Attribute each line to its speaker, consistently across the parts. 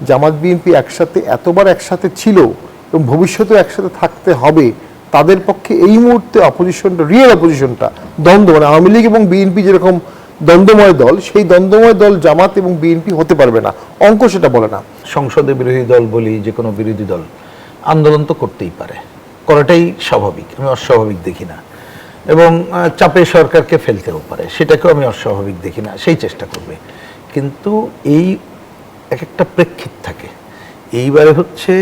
Speaker 1: জামাত BNP একসাথে এতবার একসাথে ছিল এবং ভবিষ্যতেও একসাথে থাকতে হবে, তাদের পক্ষে এই মুহূর্তে অপোজিশনটা, রিয়েল অপোজিশনটা, দ্বন্দ্ব, মানে আওয়ামী লীগ এবং বিএনপি যেরকম দ্বন্দ্বময় দল, সেই দ্বন্দ্বময় দল জামাত এবং বিএনপি হতে পারবে না, অঙ্ক সেটা বলে না।
Speaker 2: সংসদে বিরোধী দল বলি, যে কোনো বিরোধী দল আন্দোলন তো করতেই পারে, করাটাই স্বাভাবিক, আমি অস্বাভাবিক দেখি না। এবং চাপে সরকারকে ফেলতেও পারে, সেটাকেও আমি অস্বাভাবিক দেখি না, সেই চেষ্টা করবে। কিন্তু এই এক একটা প্রেক্ষিত থাকে। এইবারে হচ্ছে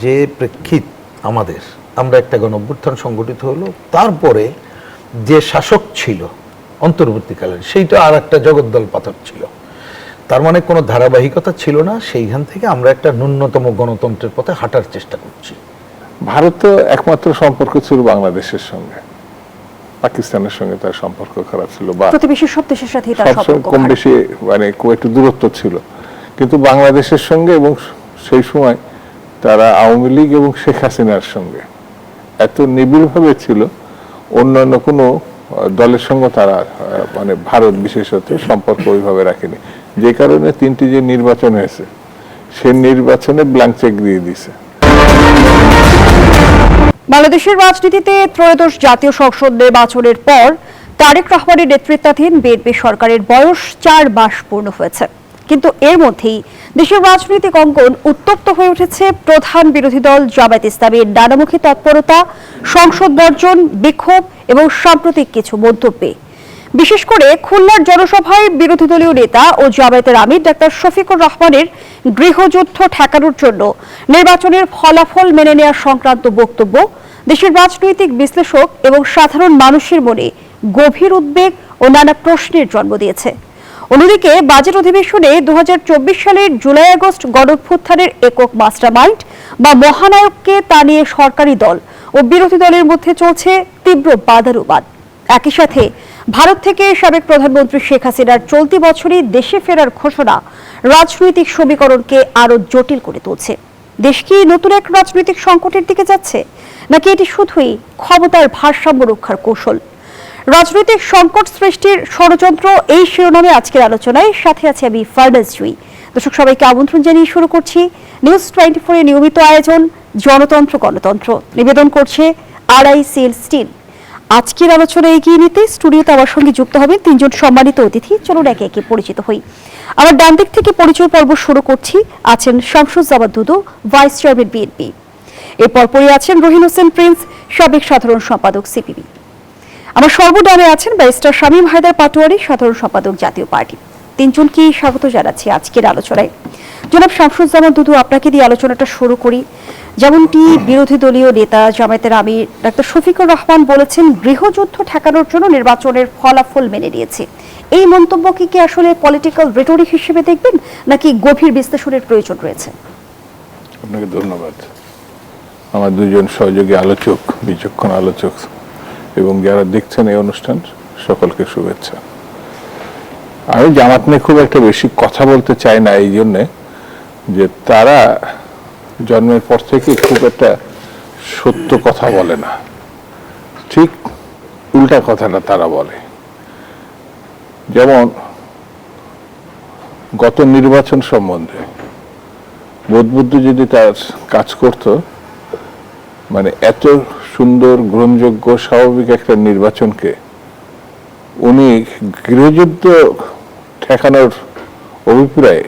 Speaker 2: যে প্রেক্ষিত আমাদের, আমরা একটা গণঅভ্যুত্থান সংগঠিত হলো, তারপরে যে শাসক ছিল অন্তর্বর্তীকালীন, সেইটা আর একটা জগদ্দল পাথর ছিল। তার মানে কোনো ধারাবাহিকতা ছিল না। সেইখান থেকে আমরা একটা ন্যূনতম গণতন্ত্রের পথে হাঁটার চেষ্টা করছি।
Speaker 3: ভারত তো একমাত্র সম্পর্ক ছিল বাংলাদেশের সঙ্গে, পাকিস্তানের সঙ্গে তার সম্পর্ক খারাপ ছিল, বা
Speaker 4: প্রতিবেশী সব দেশের সাথে তার সম্পর্ক
Speaker 3: কম বেশি মানে একটু দূরত্ব ছিল। কিন্তু বাংলাদেশের সঙ্গে এবং সেই সময় তারা আওয়ামী লীগ এবং শেখ হাসিনার সঙ্গে এত নিবিড়ভাবে ছিল, অন্যান্য কোনো দলের সঙ্গে তারা মানে ভারত বিশেষত সম্পর্ক ওইভাবে রাখেনি। যে কারণে তিনটি যে নির্বাচন হয়েছে, সেই নির্বাচনে ব্ল্যাঙ্ক চেক দিয়ে দিয়েছে।
Speaker 4: বাংলাদেশের রাজনীতিতে ত্রয়োদশ জাতীয় সংসদ নির্বাচনের পর তারেক রহমানের নেতৃত্বাধীন বিএনপি সরকারের বয়স 4 মাস পূর্ণ হয়েছে। কিন্তু এর মধ্যেই দেশের রাজনৈতিক অঙ্গন উত্তপ্ত হয়ে উঠেছে প্রধান বিরোধী দল জামায়াত ইসলামীর নানামুখী তৎপরতা, সংসদ বর্জন, বিক্ষোভ এবং সাম্প্রতিক কিছু মন্তব্যে। বিশেষ করে খুলনার জনসভায় বিরোধী দলীয় নেতা ও জামায়াতের আমির ডাক্তার শফিকুর রহমানের গৃহযুদ্ধ ঠেকানোর জন্য নির্বাচনের ফলাফল মেনে নেওয়া সংক্রান্ত বক্তব্য দেশের রাজনৈতিক বিশ্লেষক এবং সাধারণ মানুষের মনে গভীর উদ্বেগ ও নানা প্রশ্নের জন্ম দিয়েছে। অন্যদিকে বাজেট অধিবেশনে 2024 সালের জুলাই আগস্ট গণঅভ্যুত্থানের একক মাস্টারমাইন্ড বা মহানায়ককে তা নিয়ে সরকারি দল ও বিরোধী দলের মধ্যে চলছে তীব্র বাদানুবাদ। একই সাথে ভারত থেকে সাবেক প্রধানমন্ত্রী শেখ হাসিনার চলতি বছরই দেশে ফেরার ঘোষণা রাজনৈতিক সমীকরণকে আরো জটিল করে তুলছে। দেশ কি নতুন এক রাজনৈতিক সংকটের দিকে যাচ্ছে, নাকি এটি শুধুই ক্ষমতার ভারসাম্য রক্ষার কৌশল? রাজনৈতিক সংকট সৃষ্টির ষড়যন্ত্র, এই শিরোনামে আজকের আলোচনায় সাথে আছে আমি ফারদাস জুই। দর্শক সবাইকে আমন্ত্রণ জানিয়ে শুরু করছি নিউজ 24 এর নিয়মিত আয়োজন জনতন্ত্র গণতন্ত্র। নিবেদন করছে RICL স্টিল। আজকের আলোচনা এগিয়ে নিতে স্টুডিওতে আমার সঙ্গে যুক্ত হবেন তিনজন সম্মানিত অতিথি। চলুন একে একে পরিচিত হই। আমার ডান দিক থেকে পরিচয় পর্ব শুরু করছি। আছেন শামসুজ্জামান দুদু, ভাইস চেয়ারম্যান বিএনপি। এরপর পরে আছেন রহিন হোসেন প্রিন্স, সাবেক সাধারণ সম্পাদক সিপিবি। আমার সর্বডানে আছেন ব্যারিস্টার শামীম হায়দার পাটোয়ারি, সাধারণ সম্পাদক জাতীয় পার্টি। তিনজনকে স্বাগত জানাচ্ছি আজকের আলোচনায়। জনাব শামসুজ্জামান দুদু, আপনাকে দিয়ে আলোচনাটা শুরু করি। যেমনটি বিরোধী দলীয় নেতা জামায়াতের আমির ডাক্তার শফিকুর রহমান বলেছেন, গৃহযুদ্ধ ঠেকানোর জন্য নির্বাচনের ফলাফল মেনে নিয়েছে। এই মন্তব্যকে কি আসলে পলিটিক্যাল রেটরিক হিসেবে দেখবেন, নাকি গভীর বিশ্লেষণের প্রয়োজন রয়েছে?
Speaker 3: আপনাকে ধন্যবাদ। আমার দুজন সহযোগী আলোচক, বিচক্ষণ আলোচক এবং যারা দেখছেন এই অনুষ্ঠান, সকলকে শুভেচ্ছা। আমি জামাত নিয়ে খুব একটা বেশি কথা বলতে চাই না, এই জন্যে যে তারা জন্মের পর থেকে খুব একটা সত্য কথা বলে না, ঠিক উল্টা কথাটা তারা বলে। যেমন গত নির্বাচন সম্বন্ধে বোধবুদ্ধ যদি তার কাজ করত, মানে এত সুন্দর গ্রহণযোগ্য স্বাভাবিক একটা নির্বাচনকে উনি গৃহযুদ্ধ ঠেকানোর অভিপ্রায়ে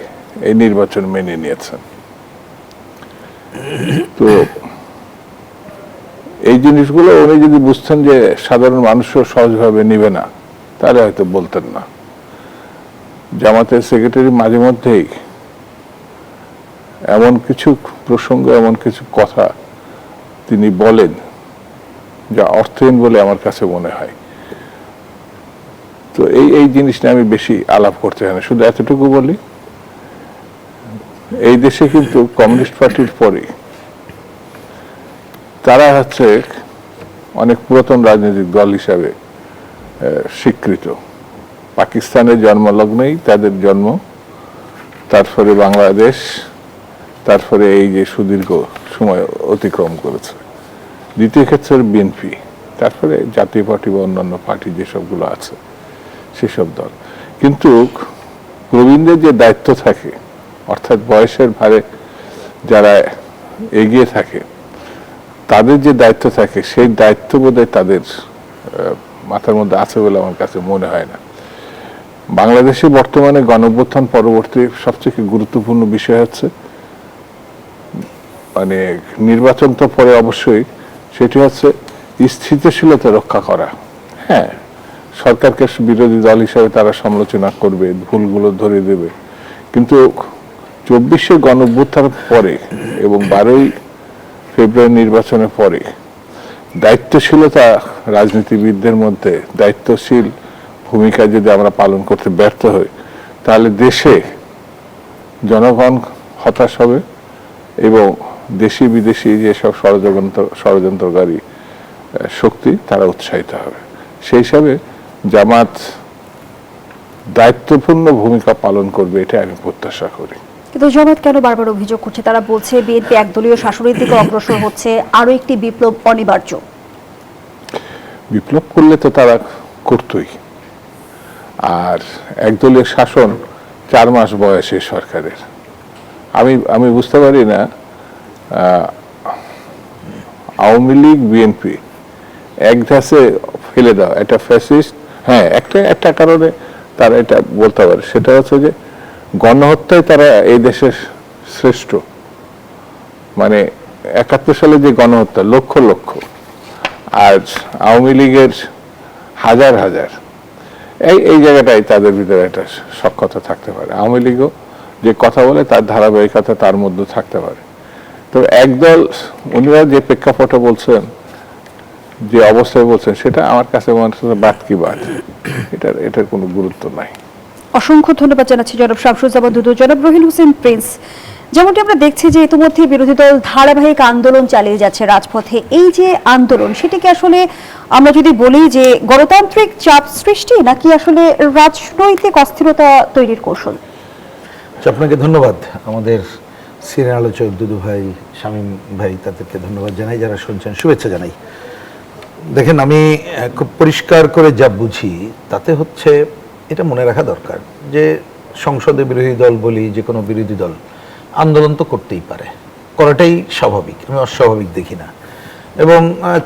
Speaker 3: এই নির্বাচন মেনে নিয়েছেন। তো এই জিনিসগুলো উনি যদি বুঝতেন যে সাধারণ মানুষও সহজভাবে নিবে না, তাহলে হয়তো বলতেন না। জামাতের সেক্রেটারি মাঝে মধ্যেই এমন কিছু প্রসঙ্গ, এমন কিছু কথা তিনি বলেন যা অর্থহীন বলে আমার কাছে মনে হয়। তো এই জিনিসটা আমি বেশি আলাপ করতে চাই না, শুধু এতটুকু বলি, এই দেশে কিন্তু কমিউনিস্ট পার্টির পরে তারা হচ্ছে অনেক পুরাতন রাজনৈতিক দল হিসাবে স্বীকৃত। পাকিস্তানের জন্মলগ্নেই তাদের জন্ম, তারপরে বাংলাদেশ, তারপরে এই যে সুদীর্ঘ সময় অতিক্রম করেছে। দ্বিতীয় ক্ষেত্রে বিএনপি, তারপরে জাতীয় পার্টি বা অন্যান্য পার্টি যেসবগুলো আছে সেসব দল। কিন্তু প্রবীণদের যে দায়িত্ব থাকে অর্থাৎ বয়সের ভারে যারা এগিয়ে থাকে তাদের যে দায়িত্ব থাকে সেই দায়িত্ব বোধহয় তাদের মাথার মধ্যে আছে বলে আমার কাছে মনে হয় না। বাংলাদেশে বর্তমানে গণঅভ্যুত্থান পরবর্তী সবচেয়ে গুরুত্বপূর্ণ বিষয় হচ্ছে মানে নির্বাচন তো পরে অবশ্যই, সেটি হচ্ছে স্থিতিশীলতা রক্ষা করা। হ্যাঁ, সরকারকে বিরোধী দল হিসাবে তারা সমালোচনা করবে, ভুলগুলো ধরে দেবে, কিন্তু 24শে গণঅভ্যুত্থানের পরে এবং 12ই ফেব্রুয়ারি নির্বাচনের পরে দায়িত্বশীলতা রাজনীতিবিদদের মধ্যে দায়িত্বশীল ভূমিকা যদি আমরা পালন করতে ব্যর্থ হই তাহলে দেশে জনগণ হতাশ হবে এবং দেশি বিদেশি যেসব ষড়যন্ত্রকারী শক্তি তারা উৎসাহিত হবে। সেই হিসাবে জামাত দায়িত্বপূর্ণ ভূমিকা পালন করবে, এটা আমি প্রত্যাশা করি।
Speaker 4: কিন্তু জামাত কেন বারবার অভিযোগ করছে? তারা বলছে বিএনপি একদলীয় শাসনের দিকে অগ্রসর হচ্ছে, আরো একটি বিপ্লব অনিবার্য।
Speaker 3: বিপ্লব করলে তো তারা করতই, আর একদলীয় শাসন 4 মাস বয়সে সরকারের। আমি বুঝতে পারি না আওয়ামী লীগ বিএনপি এক ধাসে ফেলে দাও, এটা ফ্যাসিস্ট। হ্যাঁ, একটা কারণে তারা এটা বলতে পারে, সেটা হচ্ছে যে গণহত্যায় তারা এই দেশের শ্রেষ্ঠ। মানে 71 সালে যে গণহত্যা লক্ষ লক্ষ, আর আওয়ামী লীগের হাজার হাজার, এই জায়গাটাই তাদের ভিতরে একটা সক্ষতা থাকতে পারে। আওয়ামী লীগও যে কথা বলে তার ধারাবাহিকতা তার মধ্যে থাকতে পারে। তো একদল উনিরা যে প্রেক্ষাপটে বলছেন, যে অবস্থায় বলছেন, সেটা আমার কাছে মনে হচ্ছে বাদ কি বাদ, এটার কোনো গুরুত্ব নাই।
Speaker 4: অসংখ্য ধন্যবাদ জানাচ্ছি জনাব শামসুজ্জামান দুদু। জনাব রহিল হোসেন প্রিন্স, যেমনটি আমরা দেখছি যে ইতিমধ্যে বিরোধী দল ধারাবাহিক আন্দোলন চালিয়ে যাচ্ছে রাজপথে। এই যে আন্দোলন, সেটিকে আসলে আমরা যদি বলি যে গণতান্ত্রিক চাপ সৃষ্টি নাকি আসলে রাজনৈতিক অস্থিরতা তৈরির কৌশল?
Speaker 2: আপনাকে ধন্যবাদ। আমাদের সিনিয়র আলোচক দুদু ভাই, শামীম ভাই, তাদেরকে ধন্যবাদ জানাই। যারা শুনছেন শুভেচ্ছা জানাই। দেখেন, আমি খুব পরিষ্কার করে যা বুঝি তাতে হচ্ছে এটা মনে রাখা দরকার যে সংসদে বিরোধী দল বলি, যে কোনো বিরোধী দল আন্দোলন তো করতেই পারে, করাটাই স্বাভাবিক, আমি অস্বাভাবিক দেখি না। এবং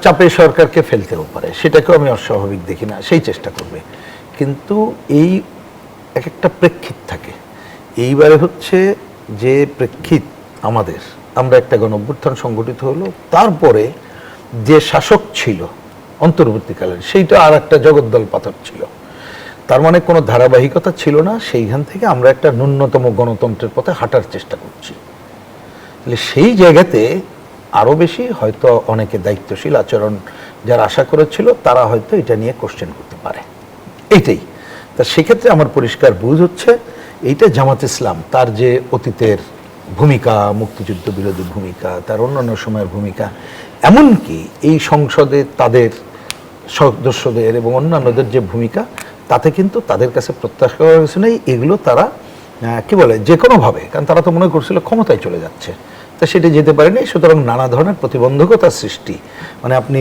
Speaker 2: চাপে সরকারকে ফেলতেও পারে, সেটাকেও আমি অস্বাভাবিক দেখি না, সেই চেষ্টা করবে। কিন্তু এই এক একটা প্রেক্ষিত থাকে। এইবারে হচ্ছে যে প্রেক্ষিত আমরা একটা গণঅভ্যুত্থান সংগঠিত হলো, তারপরে যে শাসক ছিল অন্তর্বর্তীকালের, সেইটা আর একটা জগদ্দল পাথর ছিল। তার মানে কোনো ধারাবাহিকতা ছিল না। সেইখান থেকে আমরা একটা ন্যূনতম গণতন্ত্রের পথে হাঁটার চেষ্টা করছি। তাহলে সেই জায়গাতে আরও বেশি হয়তো অনেকে দায়িত্বশীল আচরণ যারা আশা করেছিল, তারা হয়তো এটা নিয়ে কোশ্চেন করতে পারে, এইটাই। তা সেক্ষেত্রে আমার পরিষ্কার বুঝ হচ্ছে এইটা জামাত ইসলাম তার যে অতীতের ভূমিকা, মুক্তিযুদ্ধ বিরোধী ভূমিকা, তার অন্যান্য সময়ের ভূমিকা, এমনকি এই সংসদে তাদের সদস্যদের এবং অন্যান্যদের যে ভূমিকা, তাতে কিন্তু তাদের কাছে প্রত্যাশা করার কিছু নেই। এগুলো তারা কি বলে, যে কোনোভাবে, কারণ তারা তো মনে করছিল ক্ষমতায় চলে যাচ্ছে, তা সেটা যেতে পারেনি। সুতরাং নানা ধরনের প্রতিবন্ধকতার সৃষ্টি, মানে আপনি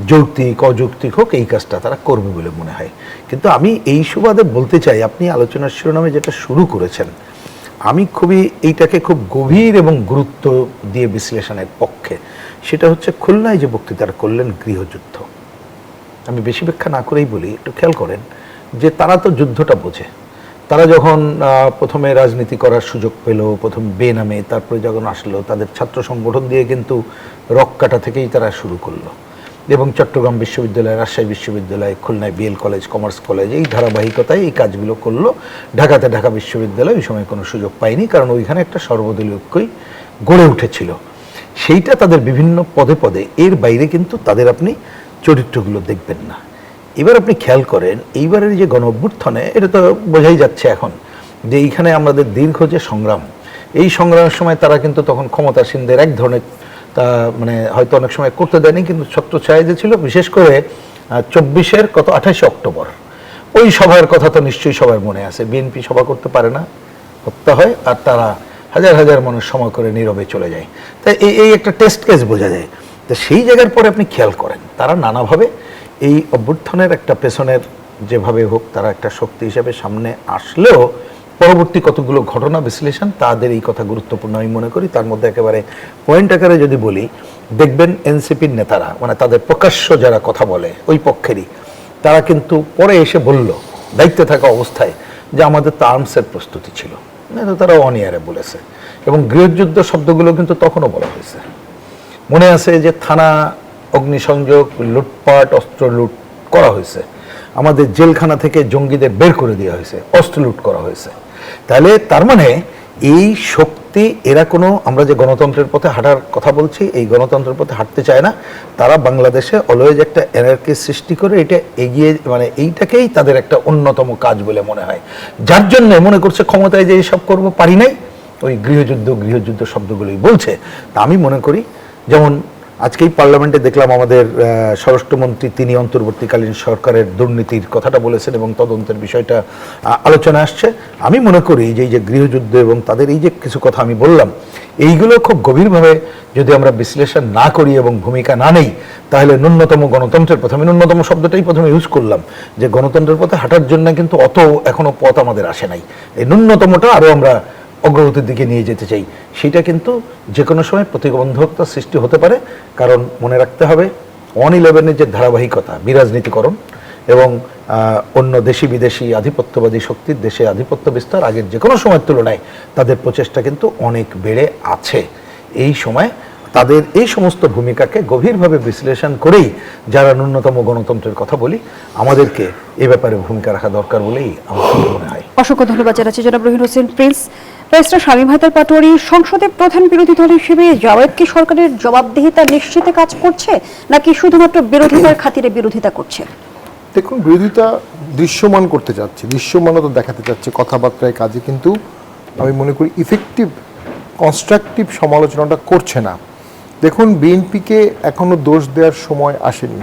Speaker 2: যৌক্তিক অযৌক্তিক হোক, এই কাজটা তারা করবে বলে মনে হয়। কিন্তু আমি এই সুবাদে বলতে চাই, আপনি আলোচনার শিরোনামে যেটা শুরু করেছেন, আমি এইটাকে খুব গভীর এবং গুরুত্ব দিয়ে বিশ্লেষণের পক্ষে। সেটা হচ্ছে খুলনায় যে বক্তৃতাটা করলেন গৃহযুদ্ধ, আমি বেশি ব্যাখ্যা না করেই বলি, একটু খেয়াল করেন যে তারা তো যুদ্ধটা বোঝে। তারা যখন প্রথমে রাজনীতি করার সুযোগ পেল, প্রথম বেনামে, তারপরে যখন আসলো তাদের ছাত্র সংগঠন দিয়ে কিন্তু রক্কাটা থেকেই তারা শুরু করলো। এবং চট্টগ্রাম বিশ্ববিদ্যালয়, রাজশাহী বিশ্ববিদ্যালয়, খুলনায় বিএল কলেজ, কমার্স কলেজ, এই ধারাবাহিকতায় এই কাজগুলো করলো। ঢাকাতে ঢাকা বিশ্ববিদ্যালয় ওই সময় কোনো সুযোগ পায়নি, কারণ ওইখানে একটা সর্বদলীয় ঐক্যই গড়ে উঠেছিল। সেইটা তাদের বিভিন্ন পদে পদে, এর বাইরে কিন্তু তাদের আপনি চরিত্রগুলো দেখবেন না। এবার আপনি খেয়াল করেন, এইবারের যে গণঅভ্যুত্থানে, এটা তো বোঝাই যাচ্ছে এখন যে এইখানে আমাদের দীর্ঘ যে সংগ্রাম, এই সংগ্রামের সময় তারা কিন্তু তখন ক্ষমতাসীনদের এক ধরনের মানে হয়তো অনেক সময় করতে দেয়নি, কিন্তু ছত্রছায়া যে ছিল, বিশেষ করে 24-এর 28 অক্টোবর ওই সভার কথা তো নিশ্চয়ই সবার মনে আছে। বিএনপি সভা করতে পারে না, হত্যা হয়, আর তারা হাজার হাজার মানুষ সময় করে নীরবে চলে যায়। তাই এই একটা টেস্ট কেস বোঝা যায়। তো সেই জায়গার পরে আপনি খেয়াল করেন, তারা নানাভাবে এই অভ্যুত্থানের একটা পেছনের যেভাবে হোক তারা একটা শক্তি হিসেবে সামনে আসলেও পরবর্তী কতগুলো ঘটনা বিশ্লেষণ তাদের এই কথা গুরুত্বপূর্ণ আমি মনে করি। তার মধ্যে একেবারে পয়েন্ট আকারে যদি বলি, দেখবেন এনসিপির নেতারা মানে তাদের প্রকাশ্য যারা কথা বলে ওই পক্ষেরই, তারা কিন্তু পরে এসে বলল দায়িত্বে থাকা অবস্থায় যে আমাদের তো আর্মসের প্রস্তুতি ছিল, এটা তারা অন ইয়ারে বলেছে। এবং গৃহযুদ্ধ শব্দগুলো কিন্তু তখনও বলা হয়েছে। মনে আছে যে থানা অগ্নিসংযোগ, লুটপাট, অস্ত্র লুট করা হয়েছে, আমাদের জেলখানা থেকে জঙ্গিদের বের করে দেওয়া হয়েছে, অস্ত্র লুট করা হয়েছে। তাহলে তার মানে এই শক্তি এরা কোনো, আমরা যে গণতন্ত্রের পথে হাঁটার কথা বলছি, এই গণতন্ত্রের পথে হাঁটতে চায় না। তারা বাংলাদেশে অলওয়েজ একটা এনার্কি সৃষ্টি করে এটা এগিয়ে, মানে এইটাকেই তাদের একটা অন্যতম কাজ বলে মনে হয়, যার জন্য মনে করছে ক্ষমতায় যে এইসব করবো পারি নাই, ওই গৃহযুদ্ধ শব্দগুলোই বলছে। তা আমি মনে করি, যেমন আজকেই পার্লামেন্টে দেখলাম আমাদের স্বরাষ্ট্রমন্ত্রী তিনি অন্তর্বর্তীকালীন সরকারের দুর্নীতির কথাটা বলেছেন এবং তদন্তের বিষয়টা আলোচনা আসছে। আমি মনে করি যে এই যে গৃহযুদ্ধ এবং তাদের এই যে কিছু কথা আমি বললাম, এইগুলো খুব গভীরভাবে যদি আমরা বিশ্লেষণ না করি এবং ভূমিকা না নেই, তাহলে ন্যূনতম গণতন্ত্রের পথে, আমি ন্যূনতম শব্দটাই প্রথমে ইউজ করলাম, যে গণতন্ত্রের পথে হাঁটার জন্য কিন্তু অত এখনো পথ আমাদের আসে নাই। এই ন্যূনতমটা আরও আমরা অগ্রগতির দিকে নিয়ে যেতে চাই, সেটা কিন্তু যে কোনো সময় প্রতিবন্ধকতা সৃষ্টি হতে পারে। কারণ মনে রাখতে হবে 1-11-এর যে ধারাবাহিকতা, বিরাজনীতিকরণ এবং অন্য দেশি বিদেশি আধিপত্যবাদী শক্তির দেশে আধিপত্য বিস্তার আগের যে কোনো সময়ের তুলনায় তাদের প্রচেষ্টা কিন্তু অনেক বেড়ে আছে। এই সময় তাদের এই সমস্ত ভূমিকাকে গভীরভাবে বিশ্লেষণ করেই যারা ন্যূনতম গণতন্ত্রের কথা বলি, আমাদেরকে এ ব্যাপারে ভূমিকা রাখা দরকার বলেই আমার মনে হয়।
Speaker 4: অসংখ্য ধন্যবাদ জানাচ্ছি জনাব রহিন হোসেন প্রিন্স। ব্যারিস্টার শামীম হায়দার পাটোয়ারী, সংসদে প্রধান বিরোধী দল হিসেবে জাওয়াদ কি সরকারের জবাবদিহিতা নিশ্চিতে কাজ করছে, নাকি শুধুমাত্র বিরোধিতার খাতিরে বিরোধিতা করছে?
Speaker 1: দেখুন, বিরোধিতা দৃশ্যমান করতে চাচ্ছে, দৃশ্যমানতা দেখাতে চাচ্ছে কথাবার্তায়, কাজে, কিন্তু আমি মনে করি ইফেক্টিভ কনস্ট্রাকটিভ সমালোচনাটা করছে না। দেখুন, বিএনপিকে এখনো দোষ দেওয়ার সময় আসেনি।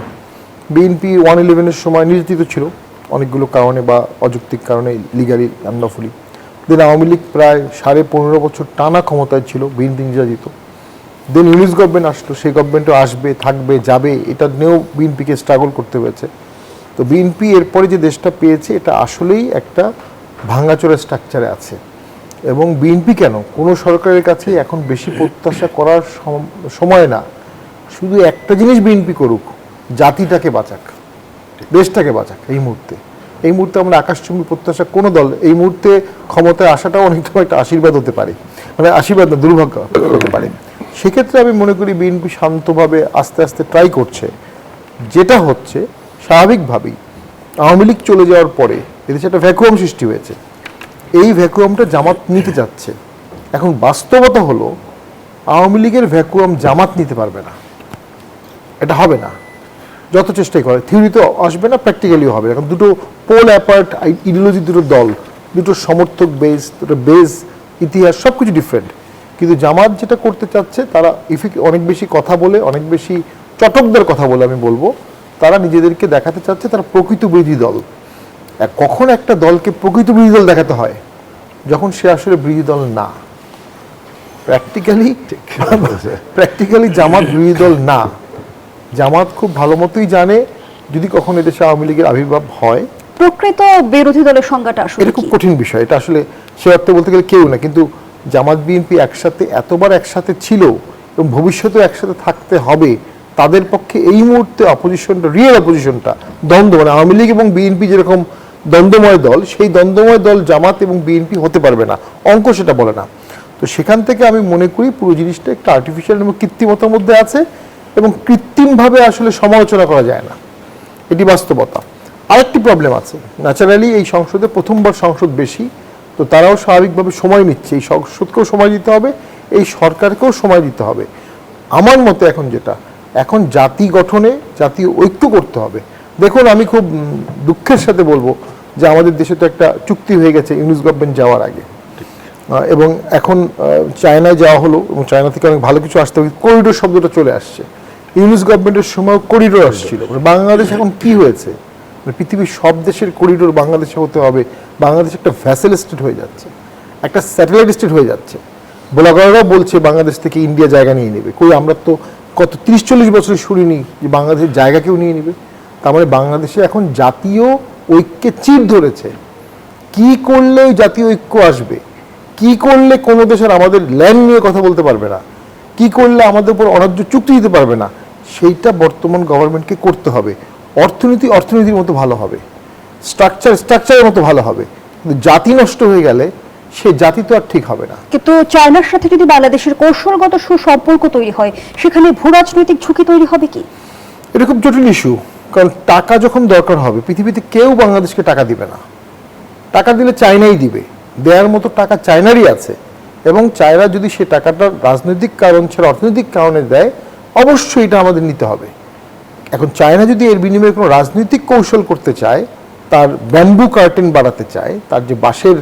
Speaker 1: বিএনপি 1-11-এর সময় নির্যাতিত ছিল অনেকগুলো কারণে বা অযৌক্তিক কারণে, লিগালি আনলফুলি। দেন আওয়ামী লীগ প্রায় 15.5 বছর টানা ক্ষমতায় ছিল, বিএনপি নির্যাতিত। দেন ইউনিস গভর্নমেন্ট আসলো, সেই গভর্নমেন্টও আসবে, থাকবে, যাবে, এটা নিয়েও বিএনপিকে স্ট্রাগল করতে হয়েছে। তো বিএনপি এরপরে যে দেশটা পেয়েছে, এটা আসলেই একটা ভাঙাচোরা স্ট্রাকচারে আছে। এবং বিএনপি কেন, কোনো সরকারের কাছে এখন বেশি প্রত্যাশা করার সময় না। শুধু একটা জিনিস বিএনপি করুক, জাতিটাকে বাঁচাক, দেশটাকে বাঁচাক। এই মুহূর্তে আমরা আকাশচুম্বী প্রত্যাশা কোনো দল, এই মুহূর্তে ক্ষমতায় আসাটাও অনেক সময় একটা আশীর্বাদ হতে পারে, মানে আশীর্বাদ না, দুর্ভাগ্য হতে পারে। সেক্ষেত্রে আমি মনে করি বিএনপি শান্তভাবে আস্তে আস্তে ট্রাই করছে। যেটা হচ্ছে, স্বাভাবিকভাবেই আওয়ামী লীগ চলে যাওয়ার পরে এদেশে একটা ভ্যাকুয়াম সৃষ্টি হয়েছে। এই ভ্যাকুয়ামটা জামাত নিতে যাচ্ছে। এখন বাস্তবতা হলো, আওয়ামী লীগের ভ্যাকুয়াম জামাত নিতে পারবে না, এটা হবে না, যত চেষ্টাই করে। থিওরিতে আসবে না, প্র্যাকটিক্যালিও হবে। এখন দুটো পোল অ্যাপার্ট ইডিওলজি, দুটো দল, দুটো সমর্থক বেস, দুটো বেস, ইতিহাস, সব কিছু ডিফারেন্ট। কিন্তু জামাত যেটা করতে চাচ্ছে, তারা অনেক বেশি কথা বলে, অনেক বেশি চটকদার কথা বলে আমি বলবো, তারা নিজেদেরকে দেখাতে চাচ্ছে তারা প্রকৃত বিরোধী দল। কখন একটা দলকে প্রকৃত বিরোধী দল দেখাতে হয়, যখন সে আসলে বিরোধী দল না। প্র্যাকটিক্যালি জামাত বিরোধী দল না। জামাত খুব ভালো মতোই জানে, যদি কখনো এদেশে আওয়ামী লীগের আবির্ভাব হয়,
Speaker 4: প্রকৃত বিরোধী দলের সংজ্ঞাটা আসলে
Speaker 1: এটা খুব কঠিন বিষয়। এটা আসলে সে অর্থে বলতে গেলে কেউ না, কিন্তু জামাত বিএনপি একসাথে এতবার একসাথে ছিল এবং ভবিষ্যতেও একসাথে থাকতে হবে, তাদের পক্ষে এই মুহূর্তে অপোজিশনটা, রিয়েল অপোজিশনটা, দ্বন্দ্ব, মানে আওয়ামী লীগ এবং বিএনপি যেরকম দ্বন্দ্বময় দল, সেই দ্বন্দ্বময় দল জামাত এবং বিএনপি হতে পারবে না, অঙ্ক সেটা বলে না। তো সেখান থেকে আমি মনে করি পুরো জিনিসটা একটা আর্টিফিশিয়াল এবং কৃত্রিমতার মধ্যে আছে, এবং কৃত্রিমভাবে আসলে সমালোচনা করা যায় না, এটি বাস্তবতা। আরেকটি প্রবলেম আছে, ন্যাচারালি এই সংসদে প্রথমবার সংসদ বেশি, তো তারাও স্বাভাবিকভাবে সময় নিচ্ছে। এই সংসদকেও সময় দিতে হবে, এই সরকারকেও সময় দিতে হবে। আমার মতে এখন জাতি গঠনে, জাতীয় ঐক্য করতে হবে। দেখুন, আমি খুব দুঃখের সাথে বলবো যে আমাদের দেশে তো একটা চুক্তি হয়ে গেছে ইউনিস গভর্নমেন্ট যাওয়ার আগে, এবং এখন চায়নায় যাওয়া হলো, এবং চায়না থেকে অনেক ভালো কিছু আসতে হবে। করিডোর শব্দটা চলে আসছে, ইউনিস গভর্নমেন্টের সময় করিডোর আসছিল। বাংলাদেশ এখন কি হয়েছে, পৃথিবীর সব দেশের করিডোর বাংলাদেশে হতে হবে। বাংলাদেশ একটা ভ্যাসেল স্টেট হয়ে যাচ্ছে, একটা স্যাটেলাইট স্টেট হয়ে যাচ্ছে। ব্লগাররাও বলছে বাংলাদেশ থেকে ইন্ডিয়া জায়গা নিয়ে নেবে। কই, আমরা তো কত 30-40 বছরে শুনিনি যে বাংলাদেশের জায়গা কেউ নিয়ে নেবে। তার মানে বাংলাদেশে এখন জাতীয় ঐক্যে চির ধরেছে। কি করলে জাতীয় ঐক্য আসবে, কি করলে কোনো দেশের আমাদের ল্যান্ড নিয়ে কথা বলতে পারবে না, কি করলে আমাদের উপর অন্যায্য চুক্তি দিতে পারবে না, সেইটা বর্তমান গভর্নমেন্টকে করতে হবে। অর্থনীতির মতো ভালো হবে, স্ট্রাকচারের মতো ভালো হবে, কিন্তু জাতি নষ্ট হয়ে গেলে সে জাতি তো আর ঠিক হবে না।
Speaker 4: কিন্তু চায়নার সাথে যদি বাংলাদেশের কৌশলগত সুসম্পর্ক তৈরি হয়, সেখানে ভূ রাজনৈতিক ঝুঁকি তৈরি হবে কি?
Speaker 1: এটা খুব জটিল ইস্যু, কারণ টাকা যখন দরকার হবে, পৃথিবীতে কেউ বাংলাদেশকে টাকা দিবে না। টাকা দিলে চায়নাই দিবে, দেওয়ার মতো টাকা চায়নারই আছে, এবং চায়না যদি সে টাকাটা রাজনৈতিক কারণ ছাড়া অর্থনৈতিক কারণে দেয়, অবশ্যই এটা আমাদের নিতে হবে। এখন চায়না যদি এর বিনিময়ে কোনো রাজনৈতিক কৌশল করতে চায়, তার ব্যাম্বু কার্টেন বাড়াতে চায়, তার যে বাঁশের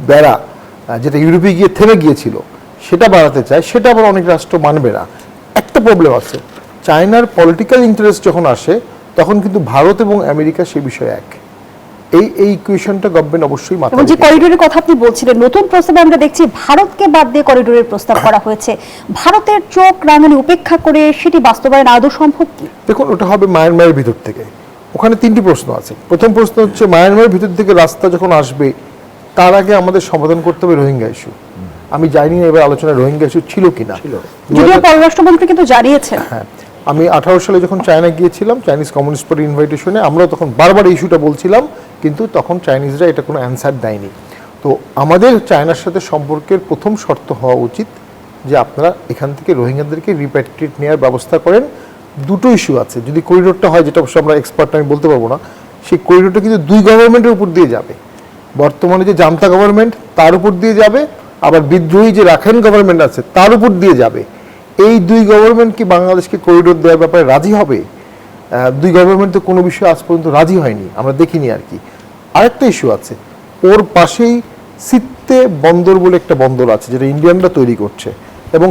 Speaker 1: বেড়া যেটা ইউরোপে গিয়ে থেমে গিয়েছিল সেটা বাড়াতে চায়, সেটা আবার অনেক রাষ্ট্র মানবে না। একটা প্রবলেম আছে, চায়নার পলিটিক্যাল ইন্টারেস্ট যখন আসে তখন কিন্তু ভারত এবং আমেরিকা সে বিষয়ে এক। এই ইকুয়েশনটা গভর্নমেন্ট অবশ্যই মাথায়
Speaker 4: এবং যে
Speaker 1: রেখে-
Speaker 4: করিডোরের কথা আপনি বলছিলেন, নতুন প্রস্তাবে আমরা দেখছি ভারতকে বাদ দিয়ে করিডোরের প্রস্তাব করা হয়েছে। ভারতের চোখ রাঙানি উপেক্ষা করে সেটি বাস্তবায়ন আদৌ সম্ভব কি?
Speaker 1: দেখুন, ওটা হবে মায়ানমারের ভিতর থেকে। ওখানে তিনটি প্রশ্ন আছে। প্রথম প্রশ্ন হচ্ছে, মায়ানমারের ভিতর থেকে রাস্তা যখন আসবে, তার আগে আমাদের সমাধান করতে হবে রোহিঙ্গা ইস্যু। আমি জানি না এবার আলোচনায় রোহিঙ্গা ইস্যু ছিল কিনা।
Speaker 4: যদিও পররাষ্ট্রমন্ত্রী কিন্তু জানিয়েছেন।
Speaker 1: হ্যাঁ, আমি 18 সালে যখন চায়না গিয়েছিলাম, চাইনিজ কমিউনিস্ট পার্টির ইনভাইটেশনে, আমরা তখন বারবার ইস্যুটা বলছিলাম, কিন্তু তখন চাইনিজরা এটা কোনো অ্যান্সার দেয়নি। তো আমাদের চায়নার সাথে সম্পর্কের প্রথম শর্ত হওয়া উচিত যে আপনারা এখান থেকে রোহিঙ্গাদেরকে রিপ্যাট্রিয়েট নেওয়ার ব্যবস্থা করেন। দুটো ইস্যু আছে, যদি করিডোরটা হয়, যেটা অবশ্য আমরা এক্সপার্ট আমি বলতে পারবো না, সেই করিডোরটা কিন্তু দুই গভর্নমেন্টের উপর দিয়ে যাবে। বর্তমানে যে জান্তা গভর্নমেন্ট তার উপর দিয়ে যাবে, আবার বিদ্রোহী যে রাখাইন গভর্নমেন্ট আছে তার উপর দিয়ে যাবে। এই দুই গভর্নমেন্ট কি বাংলাদেশকে করিডোর দেওয়ার ব্যাপারে রাজি হবে? দুই গভর্নমেন্ট তো কোনো বিষয়ে আজ পর্যন্ত রাজি হয়নি, আমরা দেখিনি আর কি। আরেকটা ইস্যু আছে, ওর পাশেই সিত্তে বন্দর বলে একটা বন্দর আছে যেটা ইন্ডিয়ানরা তৈরি করছে, এবং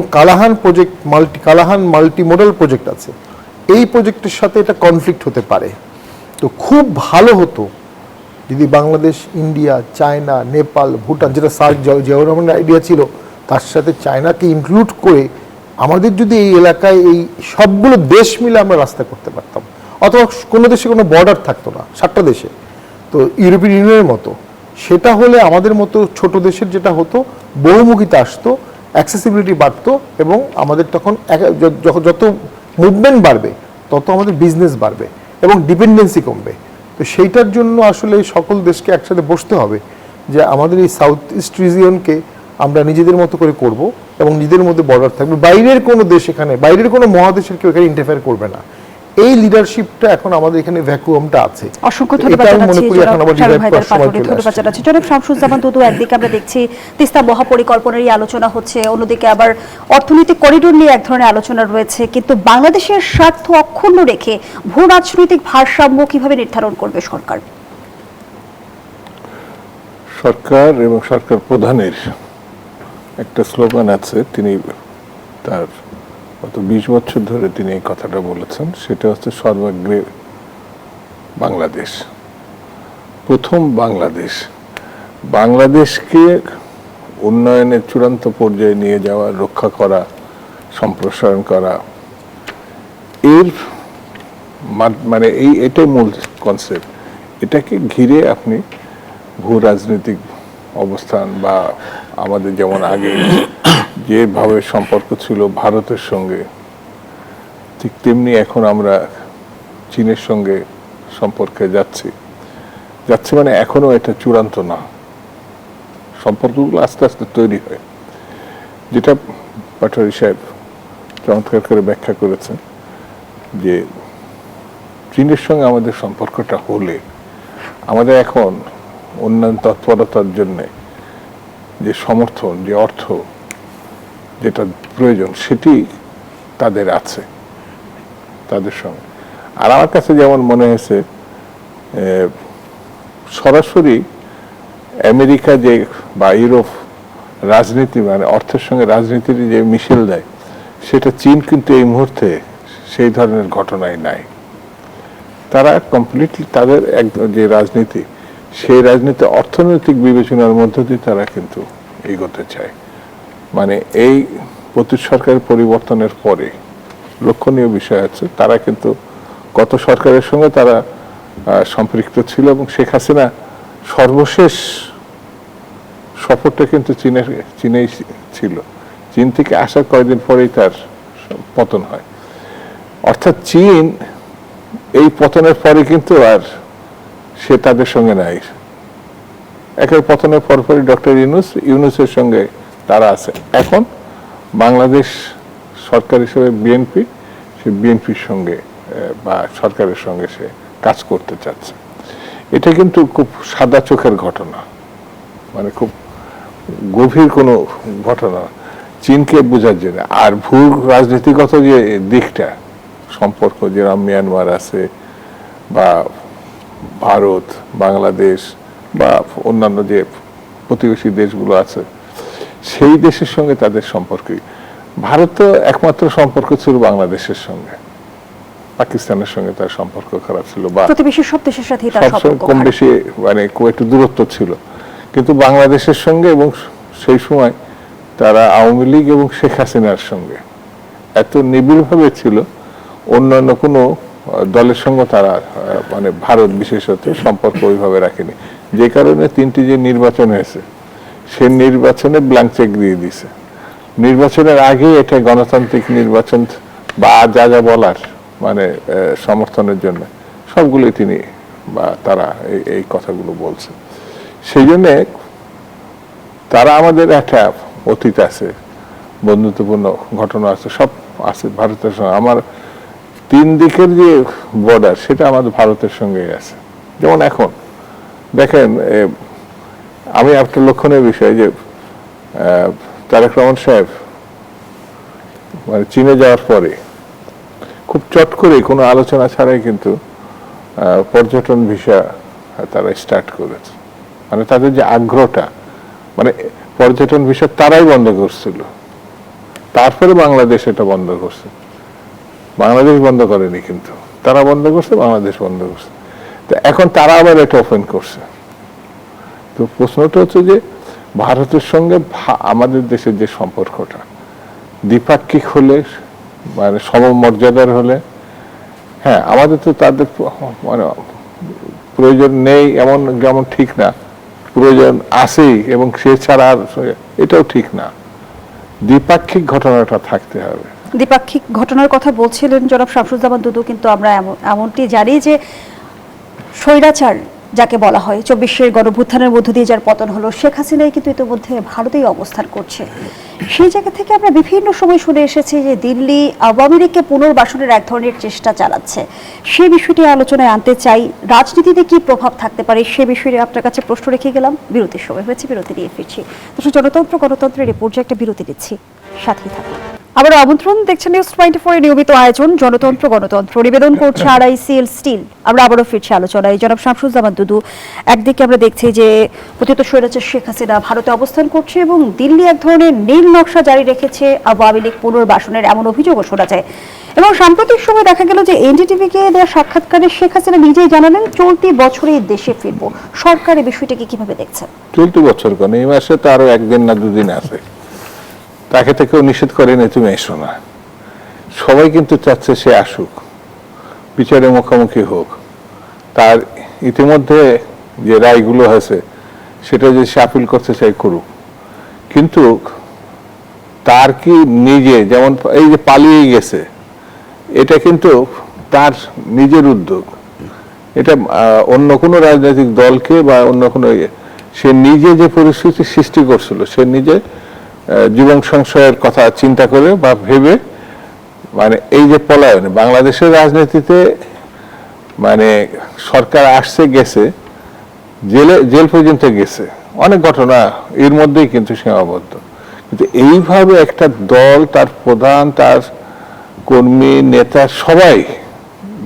Speaker 1: কালাহান মাল্টি মডেল প্রজেক্ট আছে। এই প্রজেক্টের সাথে এটা কনফ্লিক্ট হতে পারে। তো খুব ভালো হতো যদি বাংলাদেশ, ইন্ডিয়া, চায়না, নেপাল, ভুটান, যেটা সার্ক জিয়াউর রহমানের আইডিয়া ছিল, তার সাথে চায়নাকে ইনক্লুড করে আমাদের যদি এই এলাকায় এই সবগুলো দেশ মিলে আমরা রাস্তা করতে পারতাম, অথবা কোনো দেশে কোনো বর্ডার থাকতো না, 7টা দেশে, তো ইউরোপিয়ান ইউনিয়নের মতো, সেটা হলে আমাদের মতো ছোট দেশের যেটা হতো, বহুমুখিতা আসতো, অ্যাক্সেসিবিলিটি বাড়তো, এবং আমাদের তখন যত মুভমেন্ট বাড়বে তত আমাদের বিজনেস বাড়বে এবং ডিপেন্ডেন্সি কমবে। তো সেইটার জন্য আসলে সকল দেশকে একসাথে বসতে হবে যে আমাদের এই সাউথ ইস্ট রিজিয়নকে আমরা নিজেদের মতো করে করব, এবং নিজেদের মধ্যে বর্ডার থাকবে, বাইরের কোনো দেশ এখানে, বাইরের কোনো মহাদেশের কেউ এখানে ইন্টারফেয়ার করবে না। এই লিডারশিপটা এখন আমাদের এখানে ভ্যাকুয়ামটা আছে।
Speaker 4: অসংখ্য ধন্যবাদ জানাচ্ছি জনাব শামসুজ্জামান দুদু। একদিকে আমরা দেখছি তিস্তা মহাপরিকল্পনারই আলোচনা হচ্ছে, অন্যদিকে আবার অর্থনৈতিক করিডোর নিয়ে এক ধরনের আলোচনা রয়েছে, কিন্তু বাংলাদেশের স্বার্থ অক্ষুণ্ণ রেখে ভূ রাজনৈতিক ভারসাম্য কিভাবে নির্ধারণ করবে সরকার?
Speaker 3: সরকার এবং সরকার প্রধানের একটা স্লোগান আছে, তিনি তার গত 20 বছর ধরে তিনি এই কথাটা বলেছেন, সেটা হচ্ছে সর্বাগ্রে বাংলাদেশ, প্রথম বাংলাদেশ। বাংলাদেশকে উন্নয়নের চূড়ান্ত পর্যায়ে নিয়ে যাওয়া, রক্ষা করা, সম্প্রসারণ করা, এর মানে এটাই মূল কনসেপ্ট। এটাকে ঘিরে আপনি ভূ রাজনৈতিক অবস্থান বা আমাদের যেমন আগে যেভাবে সম্পর্ক ছিল ভারতের সঙ্গে, ঠিক তেমনি এখন আমরা চীনের সঙ্গে সম্পর্কে যাচ্ছি মানে এখনো এটা চূড়ান্ত না, সম্পর্কগুলো আস্তে আস্তে তৈরি হয়। যেটা পাটোয়ারি সাহেব চমৎকার করে ব্যাখ্যা করেছেন যে চীনের সঙ্গে আমাদের সম্পর্কটা হলে আমাদের এখন উন্নয়ন তৎপরতার জন্য যে সমর্থন, যে অর্থ যেটা প্রয়োজন, সেটি তাদের আছে, তাদের সঙ্গে। আর আমার কাছে যেমন মনে হয়েছে সরাসরি আমেরিকা যে বা ইউরোপ রাজনীতি মানে অর্থের সঙ্গে রাজনীতির যে মিশেল দেয়, সেটা চীন কিন্তু এই মুহূর্তে সেই ধরনের ঘটনাই নাই। তারা কমপ্লিটলি তাদের যে রাজনীতি, সেই রাজনীতি অর্থনৈতিক বিবেচনার মধ্য দিয়ে তারা কিন্তু এগোতে চায়। মানে এই সরকারের পরিবর্তনের পরে লক্ষণীয় বিষয় আছে, তারা কিন্তু গত সরকারের সঙ্গে তারা সম্পৃক্ত ছিল, এবং শেখ হাসিনা সর্বশেষ সফরটা কিন্তু চীনেই ছিল। চীন থেকে আসার কয়েকদিন পরেই তার পতন হয়। অর্থাৎ চীন এই পতনের পরে কিন্তু আর সে তাদের সঙ্গে নাই। একের পতনের পরপরই ডক্টর ইউনূসের সঙ্গে তারা আছে। এখন বাংলাদেশ সরকার হিসেবে বিএনপি, সে বিএনপির সঙ্গে বা সরকারের সঙ্গে সে কাজ করতে চাচ্ছে। এটা কিন্তু খুব সাদা চোখের ঘটনা, মানে খুব গভীর কোনো ঘটনা চীনকে বোঝার জন্য। আর ভূ রাজনীতিগত যে দিকটা, সম্পর্ক যেরকম মিয়ানমার আছে বা ভারত, বাংলাদেশ বা অন্যান্য যে প্রতিবেশী দেশগুলো আছে, সেই দেশের সঙ্গে তাদের সম্পর্কই। ভারত তো একমাত্র সম্পর্ক ছিল বাংলাদেশের সঙ্গে, পাকিস্তানের সঙ্গে তার সম্পর্ক খারাপ ছিল, বা
Speaker 4: প্রতিবেশী সব দেশের সাথে তার
Speaker 3: সবসময়
Speaker 4: সম্পর্ক
Speaker 3: কম
Speaker 4: খারাপ।
Speaker 3: বেশি মানে খুব একটু দূরত্ব ছিল। কিন্তু বাংলাদেশের সঙ্গে এবং সেই সময় তারা আওয়ামী লীগ এবং শেখ হাসিনার সঙ্গে এত নিবিড়ভাবে ছিল, অন্যান্য কোনো দলের সঙ্গে তারা মানে ভারত বিশেষত সম্পর্ক ওইভাবে রাখেনি। যে কারণে 3টি যে নির্বাচন হয়েছে, সে নির্বাচনে ব্ল্যাঙ্ক চেক দিয়ে দিছে। নির্বাচনের আগে এটা গণতান্ত্রিক নির্বাচন বা যা যা বলার মানে সমর্থনের জন্য সবগুলোই তিনি বা তারা এই কথাগুলো বলছে। সেই জন্যে তারা আমাদের একটা অতীত আছে, বন্ধুত্বপূর্ণ ঘটনা আছে, সব আছে ভারতের সঙ্গে। আমার 3 দিকের যে বর্ডার, সেটা আমাদের ভারতের সঙ্গেই আছে। যেমন এখন দেখেন, আমি একটা লক্ষণীয় বিষয় যে তারেক রহমান সাহেব মানে চীনে যাওয়ার পরে খুব চট করে কোনো আলোচনা ছাড়াই কিন্তু পর্যটন ভিসা তারা স্টার্ট করেছে। মানে তাদের যে আগ্রহটা, মানে পর্যটন ভিসা তারাই বন্ধ করছিল, তারপরে বাংলাদেশ এটা বন্ধ করছে। বাংলাদেশ বন্ধ করেনি, কিন্তু তারা বন্ধ করছে, বাংলাদেশ বন্ধ করছে। তো এখন তারা আবার এটা ওপেন করছে। তো প্রশ্নটা হচ্ছে যে ভারতের সঙ্গে আমাদের দেশের যে সম্পর্কটা দ্বিপাক্ষিক হলে, মানে সমমর্যাদার হলে, হ্যাঁ আমাদের তো তাদের মানে প্রয়োজন নেই এমন যেমন ঠিক না, প্রয়োজন আছেই এবং সে ছাড়া এটাও ঠিক না। দ্বিপাক্ষিক ঘটনাটা থাকতে হবে।
Speaker 4: দ্বিপাক্ষিক ঘটনার কথা বলছিলেন জনাব শামসুজ্জামান দুদু, কিন্তু আমরা এমনটি জানি যে স্বৈরাচার যাকে বলা হয়, 24-এর গণঅভ্যুত্থানের মধ্য দিয়ে যার পতন হলো, শেখ হাসিনাই কিন্তু ইতিমধ্যে ভারতেই অবস্থান করছে। সেই জায়গা থেকে আমরা বিভিন্ন সময় শুনে এসেছি যে দিল্লি আওয়ামী লীগকে পুনর্বাসনের এক ধরনের চেষ্টা চালাচ্ছে। সেই বিষয়টি আলোচনায় আনতে চাই। রাজনীতিতে কি প্রভাব থাকতে পারে সে বিষয়ে আপনার কাছে প্রশ্ন রেখে গেলাম। বিরতির সময় হয়েছে, বিরতি নিয়ে ফিরছি। তো গণতন্ত্রের এই পর্যায়ে একটা বিরতি নিচ্ছি, সাথেই থাকুন। আবার আমন্ত্রণ, দেখছেন নিউজ 24 এর নিয়মিত আয়োজন গণতন্ত্র। নিবেদন করছে RICL স্টিল। আমরা আবারও ফিরছি আলোচনায়। জনাব শামসুজ্জামান দুদু, একদিকে আমরা দেখছি যে পতিত স্বৈরাচার শেখ হাসিনা ভারতে অবস্থান করছে এবং দিল্লি এক ধরনের নীল নকশা জারি রেখেছে আওয়ামী লীগ পুনর্বাসনের, এমন অভিযোগও শোনা যায়। এবং সাম্প্রতিক সময় দেখা গেল যে NDTV-কে দেওয়া সাক্ষাৎকারে শেখ হাসিনা নিজেই জানালেন চলতি বছরেই দেশে ফিরবো। সরকার এই বিষয়টাকে কিভাবে দেখছেন?
Speaker 3: চলতি বছর কেন, এই মাসে তো আরো 1 দিন না 2 দিন আছে। তাকে তো কেউ নিষেধ করেনি তুমি এসো না। সবাই কিন্তু চাচ্ছে সে আসুক, বিচারে মুখোমুখি হোক। তার ইতিমধ্যে যে রায়গুলো হয়েছে সেটা যে সে আপিল করতে চাই করুক, কিন্তু তার কি নিজে, যেমন এই যে পালিয়ে গেছে, এটা কিন্তু তার নিজের উদ্যোগ। এটা অন্য কোনো রাজনৈতিক দলকে বা অন্য কোনো, সে নিজে যে পরিস্থিতি সৃষ্টি করছিল, সে নিজে জীবন সংশয়ের কথা চিন্তা করে বা ভেবে, মানে এই যে পলায়ন বাংলাদেশের রাজনীতিতে, মানে সরকার আসছে গেছে, জেল পর্যন্ত গেছে, অনেক ঘটনা এর মধ্যেই কিন্তু সীমাবদ্ধ। কিন্তু এইভাবে একটা দল, তার প্রধান, তার কর্মী, নেতা সবাই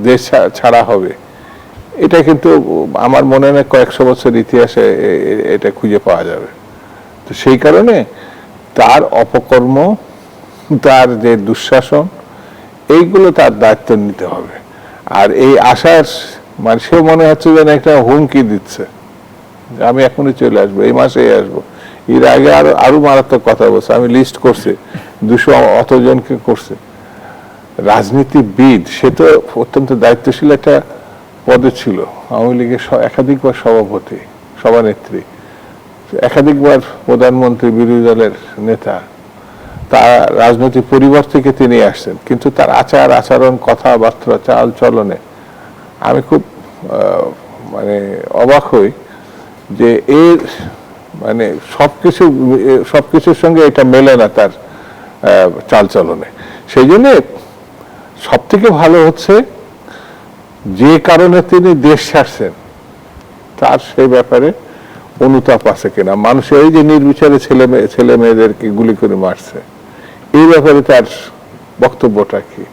Speaker 3: দেশ ছাড়া হবে, এটা কিন্তু আমার মনে হয় কয়েকশো বছর ইতিহাসে এটা খুঁজে পাওয়া যাবে। তো সেই কারণে তার অপকর্ম, তার যে দুঃশাসন, এইগুলো তার দায়িত্ব নিতে হবে। আর এই আশার মানে সে মনে হচ্ছে যেন একটা হুমকি দিচ্ছে, আমি এখনই চলে আসবো, এই মাসেই আসবো। এর আগে আরো মারাত্মক কথা বলছে, আমি লিস্ট করছি 200 অতজনকে করছে। রাজনীতিবিদ, সে তো অত্যন্ত দায়িত্বশীল একটা পদে ছিল, আওয়ামী লীগের একাধিকবার সভাপতি, সভানেত্রী। একাধিকবার প্রধানমন্ত্রী, বিরোধী দলের নেতা, তার রাজনৈতিক পরিবার থেকে তিনি আসছেন, কিন্তু তার আচার আচরণ, কথাবার্তা, চাল চলনে আমি খুব মানে অবাক হই যে এর মানে সবকিছুর সঙ্গে এটা মেলে না তার চাল চলনে। সেই জন্যে সব থেকে ভালো হচ্ছে যে কারণে তিনি দেশ ছাড়ছেন তার সেই ব্যাপারে অনুতাপ আছে কিনা। মানুষ এই যে নির্বিচারে ছেলে মেয়েদেরকে গুলি করে মারছে, এই ব্যাপারে তার বক্তব্যটা কি?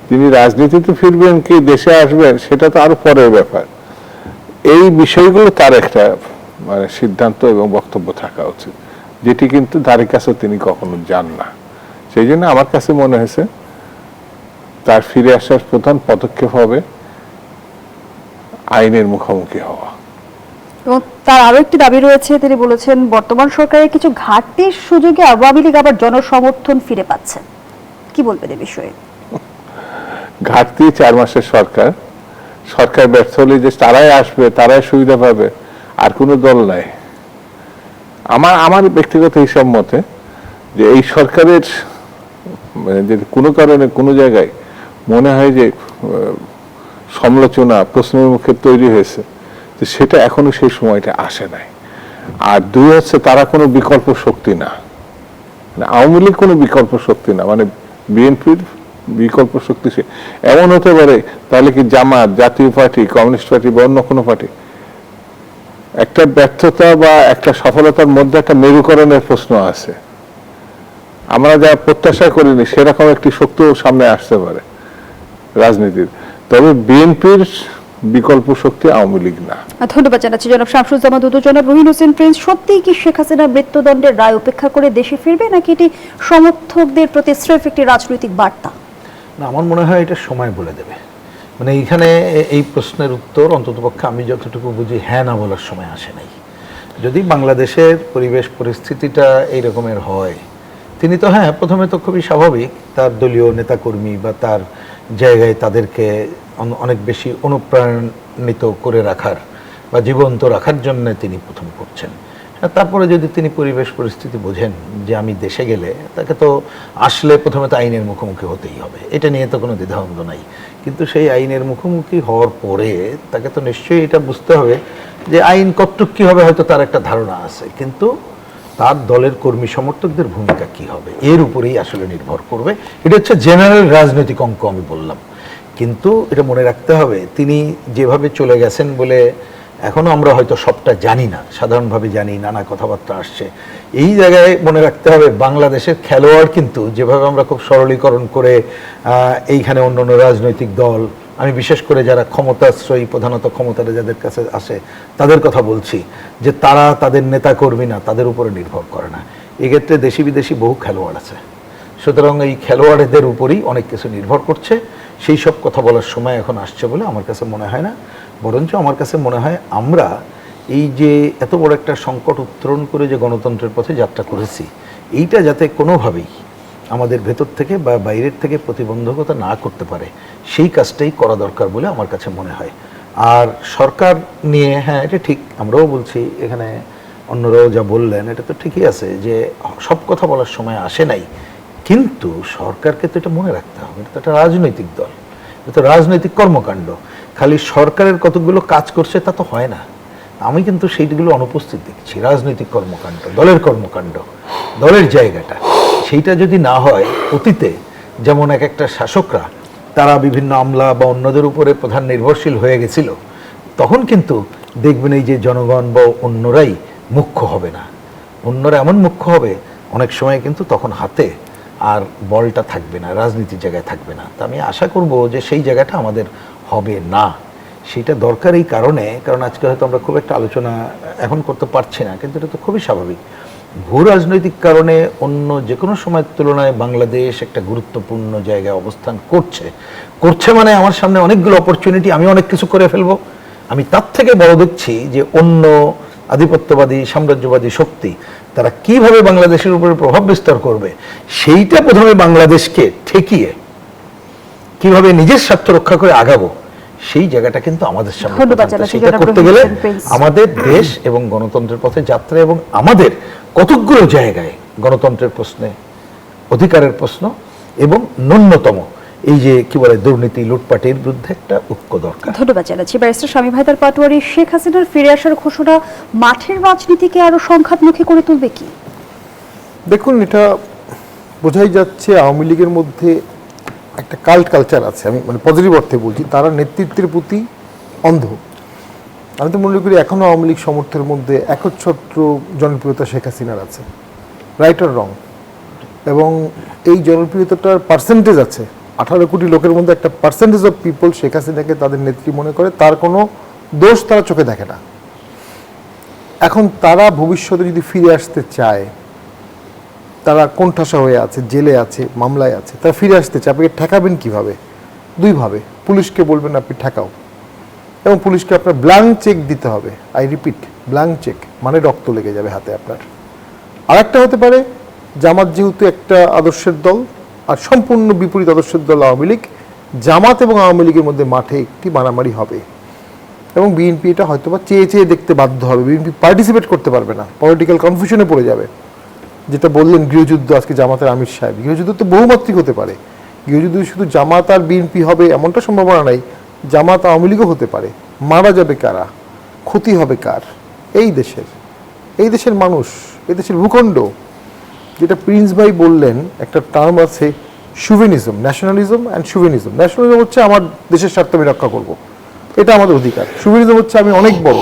Speaker 3: তিনি রাজনীতিতে ফিরবেন কি দেশে আসবেন সেটা তো আরো পরের ব্যাপার। এই বিষয়গুলো তার একটা মানে সিদ্ধান্ত এবং বক্তব্য থাকা উচিত, যেটি কিন্তু ধারে কাছে তিনি কখনো যান না। সেই জন্য আমার কাছে মনে হয়েছে তার ফিরে আসার প্রধান পদক্ষেপ হবে আইনের মুখোমুখি হওয়া।
Speaker 4: এবং তার আরো একটি দাবি রয়েছে, তিনি বলেছেন বর্তমান সরকারের কিছু ঘাটতির সুযোগে আওয়ামী লীগ আবার জনসমর্থন ফিরে পাচ্ছে। কি বলবেন এই বিষয়ে?
Speaker 3: ঘাটতি 4 মাসের সরকার ব্যর্থ হলে যে তারাই আসবে, তারাই সুবিধা পাবে, আর কোনো দল নাই। আমার ব্যক্তিগত হিসাব মতে যে এই সরকারের মানে যে কোনো কারণে কোনো জায়গায় মনে হয় যে সমালোচনা প্রশ্নের মুখে তৈরি হয়েছে, যে সেটা এখনো সেই সময়টা আসে নাই। আর দুই হচ্ছে তারা কোনো বিকল্প শক্তি না, মানে আওয়ামী লীগ কোনো বিকল্প শক্তি না, মানে বিএনপির বিকল্প শক্তি সে এমন হতে পারে। তাহলে কি জামাত, জাতীয় পার্টি, কমিউনিস্ট পার্টি বা অন্য কোনো পার্টি একটা ব্যর্থতা বা একটা সফলতার মধ্যে একটা মেরুকরণের প্রশ্ন আছে। আমরা যা প্রত্যাশা করিনি সেরকম একটি শক্তিও সামনে আসতে পারে রাজনীতির। তবে বিএনপির বিকল্প শক্তি আওয়ামী লীগ না।
Speaker 4: ধন্যবাদ জানাচ্ছি জনাব শামসুজ্জামান দুদু। জনাব রুহিন হোসেন প্রিন্স, সত্যিই কি শেখ হাসিনা মৃত্যুদণ্ডের রায় উপেক্ষা করে দেশে ফিরবে, নাকি এটি সমর্থকদের প্রতি স্রেফ একটি রাজনৈতিক বার্তা?
Speaker 2: না, আমার মনে হয় এটা সময় বলে দেবে। মানে এইখানে এই প্রশ্নের উত্তর অন্ততপক্ষে আমি যতটুকু বুঝি হ্যাঁ না বলার সময় আসে নাই। যদি বাংলাদেশের পরিবেশ পরিস্থিতিটা এই রকমের হয়, তিনি তো হ্যাঁ প্রথমে তো খুবই স্বাভাবিক তার দলীয় নেতাকর্মী বা তার জায়গায় তাদেরকে অনেক বেশি অনুপ্রাণিত করে রাখার বা জীবন্ত রাখার জন্য তিনি প্রথম করছেন। তারপরে যদি তিনি পরিবেশ পরিস্থিতি বোঝেন যে আমি দেশে গেলে তাকে তো আসলে প্রথমে তো আইনের মুখোমুখি হতেই হবে, এটা নিয়ে তো কোনো দ্বিধাদ্বন্দ্ব নাই। কিন্তু সেই আইনের মুখোমুখি হওয়ার পরে তাকে তো নিশ্চয়ই এটা বুঝতে হবে যে আইন কতটুক কী হবে, হয়তো তার একটা ধারণা আছে, কিন্তু তার দলের কর্মী সমর্থকদের ভূমিকা কি হবে এর উপরেই আসলে নির্ভর করবে। এটা হচ্ছে জেনারেল রাজনৈতিক অঙ্ক আমি বললাম। কিন্তু এটা মনে রাখতে হবে তিনি যেভাবে চলে গেছেন বলে এখনো আমরা হয়তো সবটা জানি না, সাধারণভাবে জানি, নানা কথাবার্তা আসছে। এই জায়গায় মনে রাখতে হবে বাংলাদেশের খেলোয়াড় কিন্তু যেভাবে আমরা খুব সরলীকরণ করে এইখানে অন্য অন্য রাজনৈতিক দল, আমি বিশেষ করে যারা ক্ষমতাশ্রয়ী, প্রধানত ক্ষমতাটা যাদের কাছে আসে তাদের কথা বলছি, যে তারা তাদের নেতা কর্মী না, তাদের উপরে নির্ভর করে না। এক্ষেত্রে দেশি বিদেশি বহু খেলোয়াড় আছে, সুতরাং এই খেলোয়াড়দের উপরই অনেক কিছু নির্ভর করছে। সেই সব কথা বলার সময় এখন আসছে বলে আমার কাছে মনে হয় না। বরঞ্চ আমার কাছে মনে হয় আমরা এই যে এত বড় একটা সংকট উত্তরণ করে যে গণতন্ত্রের পথে যাত্রা করেছি, এইটা যাতে কোনোভাবেই আমাদের ভেতর থেকে বা বাইরের থেকে প্রতিবন্ধকতা না করতে পারে, সেই কাজটাই করা দরকার বলে আমার কাছে মনে হয়। আর সরকার নিয়ে হ্যাঁ এটা ঠিক, আমরাও বলছি, এখানে অন্যরাও যা বললেন এটা তো ঠিকই আছে যে সব কথা বলার সময় আসে নাই। কিন্তু সরকারকে তো এটা মনে রাখতে হবে, এটা তো একটা রাজনৈতিক দল, এটা তো রাজনৈতিক কর্মকাণ্ড। খালি সরকারের কতগুলো কাজ করছে তা তো হয় না। আমি কিন্তু সেইগুলো অনুপস্থিত দেখছি। রাজনৈতিক কর্মকাণ্ড, দলের কর্মকাণ্ড, দলের জায়গাটা, সেইটা যদি না হয়, অতীতে যেমন এক একটা শাসকরা তারা বিভিন্ন আমলা বা অন্যদের উপরে প্রধান নির্ভরশীল হয়ে গেছিল, তখন কিন্তু দেখবেন এই যে জনগণ বা অন্যরাই মুখ্য হবে না, অন্যরা এমন মুখ্য হবে অনেক সময় কিন্তু তখন হাতে আর বলটা থাকবে না, রাজনীতির জায়গায় থাকবে না। তা আমি আশা করব যে সেই জায়গাটা আমাদের হবে না। সেটা দরকার এই কারণে, কারণ আজকে হয়তো আমরা খুব একটা আলোচনা এখন করতে পারছি না, কিন্তু এটা তো খুবই স্বাভাবিক। ভূ রাজনৈতিক কারণে অন্য যে কোনো সময়ের তুলনায় বাংলাদেশ একটা গুরুত্বপূর্ণ জায়গায় অবস্থান করছে মানে আমার সামনে অনেকগুলো অপরচুনিটি, আমি অনেক কিছু করে ফেলবো। আমি তার থেকে বড় দেখছি যে অন্য আধিপত্যবাদী সাম্রাজ্যবাদী শক্তি তারা কিভাবে বাংলাদেশের উপরে প্রভাব বিস্তার করবে, সেইটা প্রথমে বাংলাদেশকে ঠেকিয়ে কিভাবে নিজের স্বার্থ রক্ষা করে আগাবো, সেই জায়গাটা কিন্তু আমাদের সামনে
Speaker 4: ধন্যবাদ
Speaker 2: প্রধান।
Speaker 4: জানাচ্ছি
Speaker 2: সেটা
Speaker 4: জনাব
Speaker 2: করতে
Speaker 4: রহিম
Speaker 2: গেলে
Speaker 4: হোসেন প্রিন্স।
Speaker 2: আমাদের দেশ এবং গণতন্ত্রের পথে যাত্রা এবং আমাদের কতগুলো জায়গায় গণতন্ত্রের প্রশ্নে, অধিকারের প্রশ্ন এবং ন্যূনতম এই যে কি বলে দুর্নীতি, লুটপাটের বিরুদ্ধে একটা ঐক্য দরকার।
Speaker 4: ধন্যবাদ জানাচ্ছি ব্যারিস্টার স্বামী হায়দার পাটোয়ারি। শেখ হাসিনার ফিরে আসার ঘোষণা মাঠের রাজনীতিকে আরো সংঘাতমুখী করে তুলবে কি?
Speaker 1: দেখুন, এটা বোঝাই যাচ্ছে আওয়ামী লীগের মধ্যে একটা কালচার আছে, আমি মানে পজিটিভ অর্থে বলছি, তারা নেতৃত্বের প্রতি অন্ধ। আমি তো মনে করি এখনো আওয়ামী লীগ সমর্থনের মধ্যে একচ্ছত্র জনপ্রিয়তা শেখ হাসিনার আছে, রাইট আর রং। এবং এই জনপ্রিয়তাটার পার্সেন্টেজ আছে, 18 কোটি লোকের মধ্যে একটা পার্সেন্টেজ অফ পিপল শেখ হাসিনাকে তাদের নেত্রী মনে করে, তার কোনো দোষ তারা চোখে দেখে না। এখন তারা ভবিষ্যতে যদি ফিরে আসতে চায়, তারা কোণঠাসা হয়ে আছে, জেলে আছে, মামলায় আছে, তারা ফিরে আসতে চায়, আপনাকে ঠেকাবেন কীভাবে? দুইভাবে, পুলিশকে বলবেন আপনি ঠেকাও, এবং পুলিশকে আপনার ব্ল্যাঙ্ক চেক দিতে হবে। আই রিপিট, ব্ল্যাঙ্ক চেক মানে রক্ত লেগে যাবে হাতে আপনার। আরেকটা হতে পারে, জামাত যেহেতু একটা আদর্শের দল আর সম্পূর্ণ বিপরীত আদর্শের দল আওয়ামী লীগ, জামাত এবং আওয়ামী লীগের মধ্যে মাঠে একটি মারামারি হবে এবং বিএনপি এটা হয়তো বা চেয়ে চেয়ে দেখতে বাধ্য হবে। বিএনপি পার্টিসিপেট করতে পারবে না, পলিটিক্যাল কনফিউশনে পড়ে যাবে। যেটা বললেন গৃহযুদ্ধ, আজকে জামাতের আমির সাহেব, গৃহযুদ্ধ তো বহুমাত্রিক হতে পারে। গৃহযুদ্ধ শুধু জামাত আর বিএনপি হবে এমনটা সম্ভাবনা নাই, জামাত আওয়ামী লীগও হতে পারে। মারা যাবে কারা, ক্ষতি হবে কার? এই দেশের মানুষ, এই দেশের ভূখণ্ড। যেটা প্রিন্স ভাই বললেন, একটা টার্ম আছে শুভেনিজম, ন্যাশনালিজম অ্যান্ড শুভেনিজম। ন্যাশনালিজম হচ্ছে আমার দেশের স্বার্থ আমি রক্ষা করব, এটা আমাদের অধিকার। শুভেনিজম হচ্ছে আমি অনেক বড়,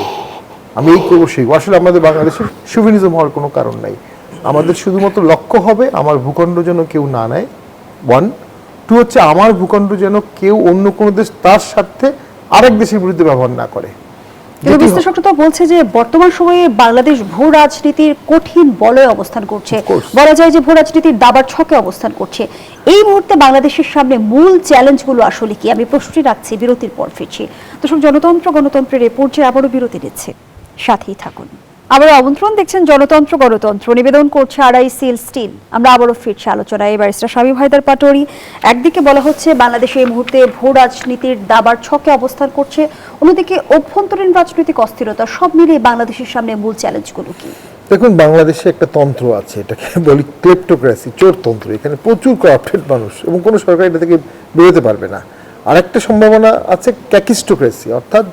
Speaker 1: আমি এই করবো সেই। আসলে আমাদের বাংলাদেশের শুভেনিজম হওয়ার কোনো কারণ নাই। আমাদের শুধুমাত্র লক্ষ্য হবে আমার ভূখণ্ড যেন কেউ না নেয়, 1, 2 হচ্ছে আমার ভূখণ্ড যেন কেউ অন্য কোনো দেশ তার স্বার্থে আরেক দেশের বিরুদ্ধে ব্যবহার না করে।
Speaker 4: কিন্তু বিশ্লেষকরা বলছে যে বর্তমান সময়ে বাংলাদেশ ভূ রাজনীতির কঠিন বলয়ে অবস্থান করছে, বলা যায় যে ভূ রাজনীতির দাবার ছকে অবস্থান করছে। এই মুহূর্তে বাংলাদেশের সামনে মূল চ্যালেঞ্জগুলো আসলে কি? আমি প্রশ্নটি রাখছি, বিরতির পর ফিরছি। দর্শক, গণতন্ত্রের এ পর্যায়ে আবারও বিরতি নিচ্ছে, সাথেই থাকুন। আবারও আমন্ত্রণ, দেখছেন গণতন্ত্র নিবেদন করছে আড়াই সিল স্টিল। আমরা আবারও ফিরছি আলোচনায়। ব্যারিস্টার স্বামী হায়দার পাটোয়ারি, একদিকে বলা হচ্ছে বাংলাদেশে এই মুহূর্তে ভূ রাজনীতির দাবার ছকে অবস্থান করছে, অন্যদিকে অভ্যন্তরীণ রাজনৈতিক অস্থিরতা, সব মিলিয়ে বাংলাদেশের সামনে মূল চ্যালেঞ্জগুলো কি?
Speaker 1: দেখুন, বাংলাদেশে একটা তন্ত্র আছে, এটাকে বলি ক্লেপ্টোক্রেসি, চোরতন্ত্র। এখানে প্রচুর করাপ্টেড মানুষ এবং কোনো সরকার এটা থেকে বেরোতে পারবে না। আরেকটা সম্ভাবনা আছে ক্যাকিস্টোক্রেসি, অর্থাৎ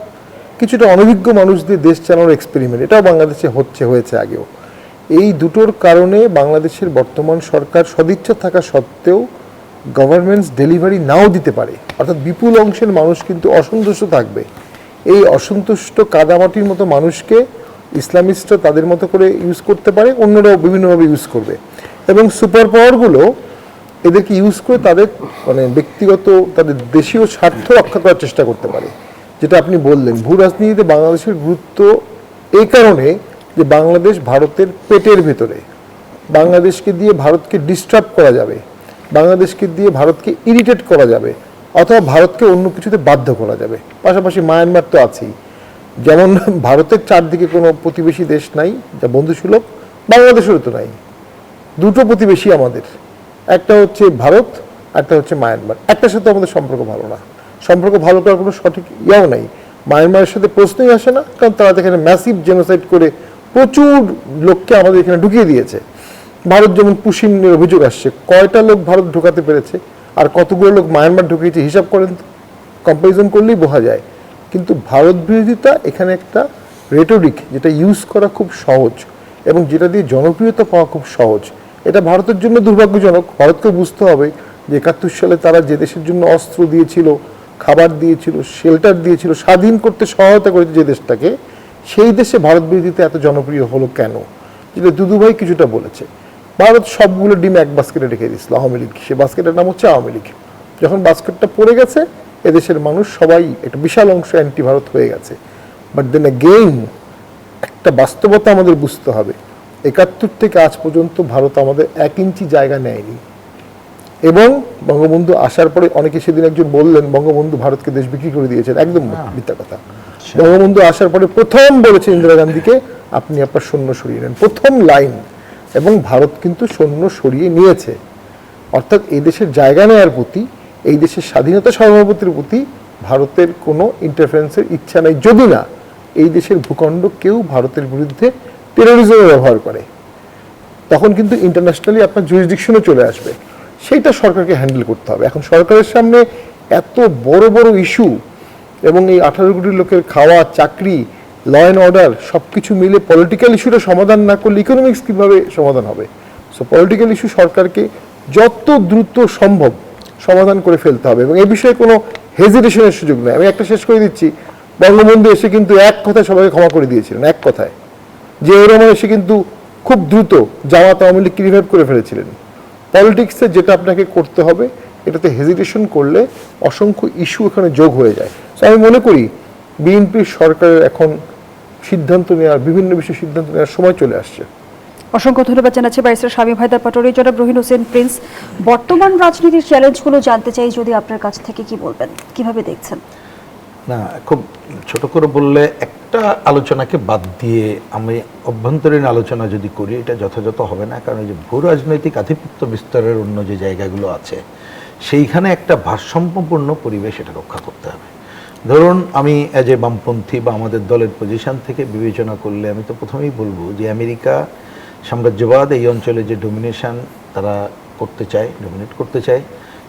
Speaker 1: কিছুটা অনভিজ্ঞ মানুষ দিয়ে দেশ চালানোর এক্সপেরিমেন্ট। এটাও বাংলাদেশে হয়েছে আগেও। এই দুটোর কারণে বাংলাদেশের বর্তমান সরকার সদিচ্ছা থাকা সত্ত্বেও গভর্নমেন্টস ডেলিভারি নাও দিতে পারে, অর্থাৎ বিপুল অংশের মানুষ কিন্তু অসন্তুষ্ট থাকবে। এই অসন্তুষ্ট কাদামাটির মতো মানুষকে ইসলামিস্টরা তাদের মতো করে ইউজ করতে পারে, অন্যরাও বিভিন্নভাবে ইউজ করবে, এবং সুপার পাওয়ারগুলো এদেরকে ইউজ করে তাদের মানে ব্যক্তিগত, তাদের দেশীয় স্বার্থ রক্ষা করার চেষ্টা করতে পারে। যেটা আপনি বললেন, ভূ রাজনীতিতে বাংলাদেশের গুরুত্ব এই কারণে যে বাংলাদেশ ভারতের পেটের ভেতরে, বাংলাদেশকে দিয়ে ভারতকে ডিস্টার্ব করা যাবে, বাংলাদেশকে দিয়ে ভারতকে ইরিটেট করা যাবে, অথবা ভারতকে অন্য কিছুতে বাধ্য করা যাবে। পাশাপাশি মায়ানমার তো আছেই। যেমন ভারতের চারদিকে কোনো প্রতিবেশী দেশ নাই যা বন্ধুসুলভ, বাংলাদেশেরও তো নাই। দুটো প্রতিবেশী আমাদের, একটা হচ্ছে ভারত, একটা হচ্ছে মায়ানমার। একটার সাথে আমাদের সম্পর্ক ভালো না, সম্পর্ক ভালো করার কোনো সঠিক ইয়াও নাই। মায়ানমারের সাথে প্রশ্নই আসে না, কারণ তারা এখানে ম্যাসিভ জেনোসাইড করে প্রচুর লোককে আমাদের এখানে ঢুকিয়ে দিয়েছে। ভারত যেমন পুশিনের অভিযোগ আসছে, কয়টা লোক ভারত ঢোকাতে পেরেছে আর কতগুলো লোক মায়ানমার ঢুকিয়েছে হিসাব করেন তো, কম্পারিজন করলেই বোঝা যায়। কিন্তু ভারত বিরোধিতা এখানে একটা রেটোরিক, যেটা ইউজ করা খুব সহজ এবং যেটা দিয়ে জনপ্রিয়তা পাওয়া খুব সহজ। এটা ভারতের জন্য দুর্ভাগ্যজনক। ভারতকে বুঝতে হবে যে 71 সালে তারা যে দেশের জন্য অস্ত্র দিয়েছিল, খাবার দিয়েছিল, শেল্টার দিয়েছিল, স্বাধীন করতে সহায়তা করেছে যে দেশটাকে, সেই দেশে ভারত বিরোধিতা এত জনপ্রিয় হলো কেন? যেটা দুদুভাই কিছুটা বলেছে। ভারত সবগুলো ডিম এক বাস্কেটে রেখে দিয়েছিল আওয়ামী লীগ, সে বাস্কেটের নাম হচ্ছে আওয়ামী লীগ। যখন বাস্কেটটা পড়ে গেছে, এদেশের মানুষ সবাই একটা বিশাল অংশ অ্যান্টি ভারত হয়ে গেছে। বাট দেন অ্যাগেইন একটা বাস্তবতা আমাদের বুঝতে হবে, 71 থেকে আজ পর্যন্ত ভারত আমাদের 1 ইঞ্চি জায়গা নেয়নি। এবং বঙ্গবন্ধু আসার পরে অনেকে সেদিন একজন বললেন বঙ্গবন্ধু ভারতকে দেশ বিক্রি করে দিয়েছেন, একদম মিথ্যা কথা। বঙ্গবন্ধু আসার পরে প্রথম বলেছে ইন্দিরা গান্ধীকে, আপনি আপনার সৈন্য সরিয়ে নেন, প্রথম লাইন। এবং ভারত কিন্তু সৈন্য সরিয়ে নিয়েছে। অর্থাৎ এই দেশের জায়গা নেওয়ার প্রতি, এই দেশের স্বাধীনতা সার্বভৌমত্বের প্রতি ভারতের কোনো ইন্টারফারেন্সের ইচ্ছা নেই, যদি না এই দেশের ভূখণ্ড কেউ ভারতের বিরুদ্ধে টেরোরিজমে ব্যবহার করে, তখন কিন্তু ইন্টারন্যাশনালি আপনার জুরিসডিকশনে চলে আসবে। সেইটা সরকারকে হ্যান্ডেল করতে হবে। এখন সরকারের সামনে এত বড় বড় ইস্যু এবং এই 18 কোটি লোকের খাওয়া, চাকরি, ল অ্যান্ড অর্ডার সব কিছু মিলে পলিটিক্যাল ইস্যুটা সমাধান না করলে ইকোনমিক্স কীভাবে সমাধান হবে? সো পলিটিক্যাল ইস্যু সরকারকে যত দ্রুত সম্ভব সমাধান করে ফেলতে হবে এবং এই বিষয়ে কোনো হেজিটেশনের সুযোগ নেই। আমি একটা শেষ করে দিচ্ছি, বঙ্গবন্ধু এসে কিন্তু এক কথায় সবাইকে ক্ষমা করে দিয়েছিলেন, এক কথায়। যে রহমান এসে কিন্তু খুব দ্রুত জামাত আওয়ামী লীগকে রিভাইভ করে ফেলেছিলেন। পলিটিক্সে যেটা আপনাকে করতে হবে, এটাতে হেজিটেশন করলে অসংখ্য ইস্যু এখানে যোগ হয়ে যায়। তো আমি মনে করি বিএনপির সরকারের এখন সিদ্ধান্ত নেওয়ার, বিভিন্ন বিষয়ে সিদ্ধান্ত নেওয়ার সময় চলে আসছে।
Speaker 4: অসংখ্য ধন্যবাদ জানাচ্ছি ব্যারিস্টার শামীম হায়দার পাটোয়ারি। জনাব রহিন হোসেন প্রিন্স, বর্তমান রাজনীতির চ্যালেঞ্জগুলো জানতে চাই যদি আপনার কাছ থেকে, কি বলবেন, কিভাবে দেখছেন?
Speaker 2: না, খুব ছোট করে বললে, একটা আলোচনাকে বাদ দিয়ে আমি অভ্যন্তরীণ আলোচনা যদি করি, এটা যথাযথ হবে না। কারণ এই যে ভূ রাজনৈতিক আধিপত্য বিস্তারের অন্য যে জায়গাগুলো আছে, সেইখানে একটা ভারসাম্যপূর্ণ পরিবেশ এটা রক্ষা করতে হবে। ধরুন, আমি এজ এ বামপন্থী বা আমাদের দলের পজিশন থেকে বিবেচনা করলে আমি তো প্রথমেই বলবো যে আমেরিকা সাম্রাজ্যবাদ এই অঞ্চলে যে ডোমিনেশন তারা করতে চায়, ডোমিনেট করতে চায়,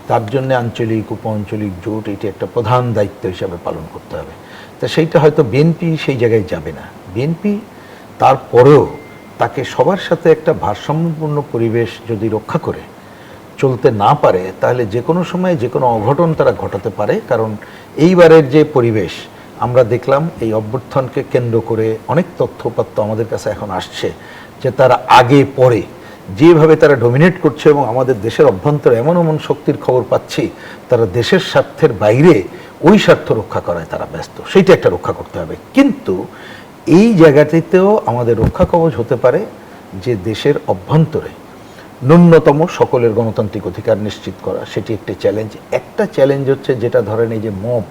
Speaker 2: তার জন্য আঞ্চলিক উপ আঞ্চলিক জোট এটি একটা প্রধান দায়িত্ব হিসাবে পালন করতে হবে। তা সেইটা হয়তো বিএনপি সেই জায়গায় যাবে না। বিএনপি তারপরেও তাকে সবার সাথে একটা ভারসাম্যপূর্ণ পরিবেশ যদি রক্ষা করে চলতে না পারে, তাহলে যে কোনো সময় যে কোনো অঘটন তারা ঘটাতে পারে। কারণ এইবারের যে পরিবেশ আমরা দেখলাম, এই অভ্যুত্থানকে কেন্দ্র করে অনেক তথ্যপাত্য আমাদের কাছে এখন আসছে যে তারা আগে পরে যেভাবে তারা ডমিনেট করছে এবং আমাদের দেশের অভ্যন্তরে এমন এমন শক্তির খবর পাচ্ছি, তারা দেশের স্বার্থের বাইরে ওই স্বার্থ রক্ষা করায় তারা ব্যস্ত। সেইটা একটা রক্ষা করতে হবে। কিন্তু এই জায়গাটিতেও আমাদের রক্ষা কবচ হতে পারে যে দেশের অভ্যন্তরে ন্যূনতম সকলের গণতান্ত্রিক অধিকার নিশ্চিত করা, সেটি একটি চ্যালেঞ্জ। একটা চ্যালেঞ্জ হচ্ছে যেটা ধরেন এই যে মব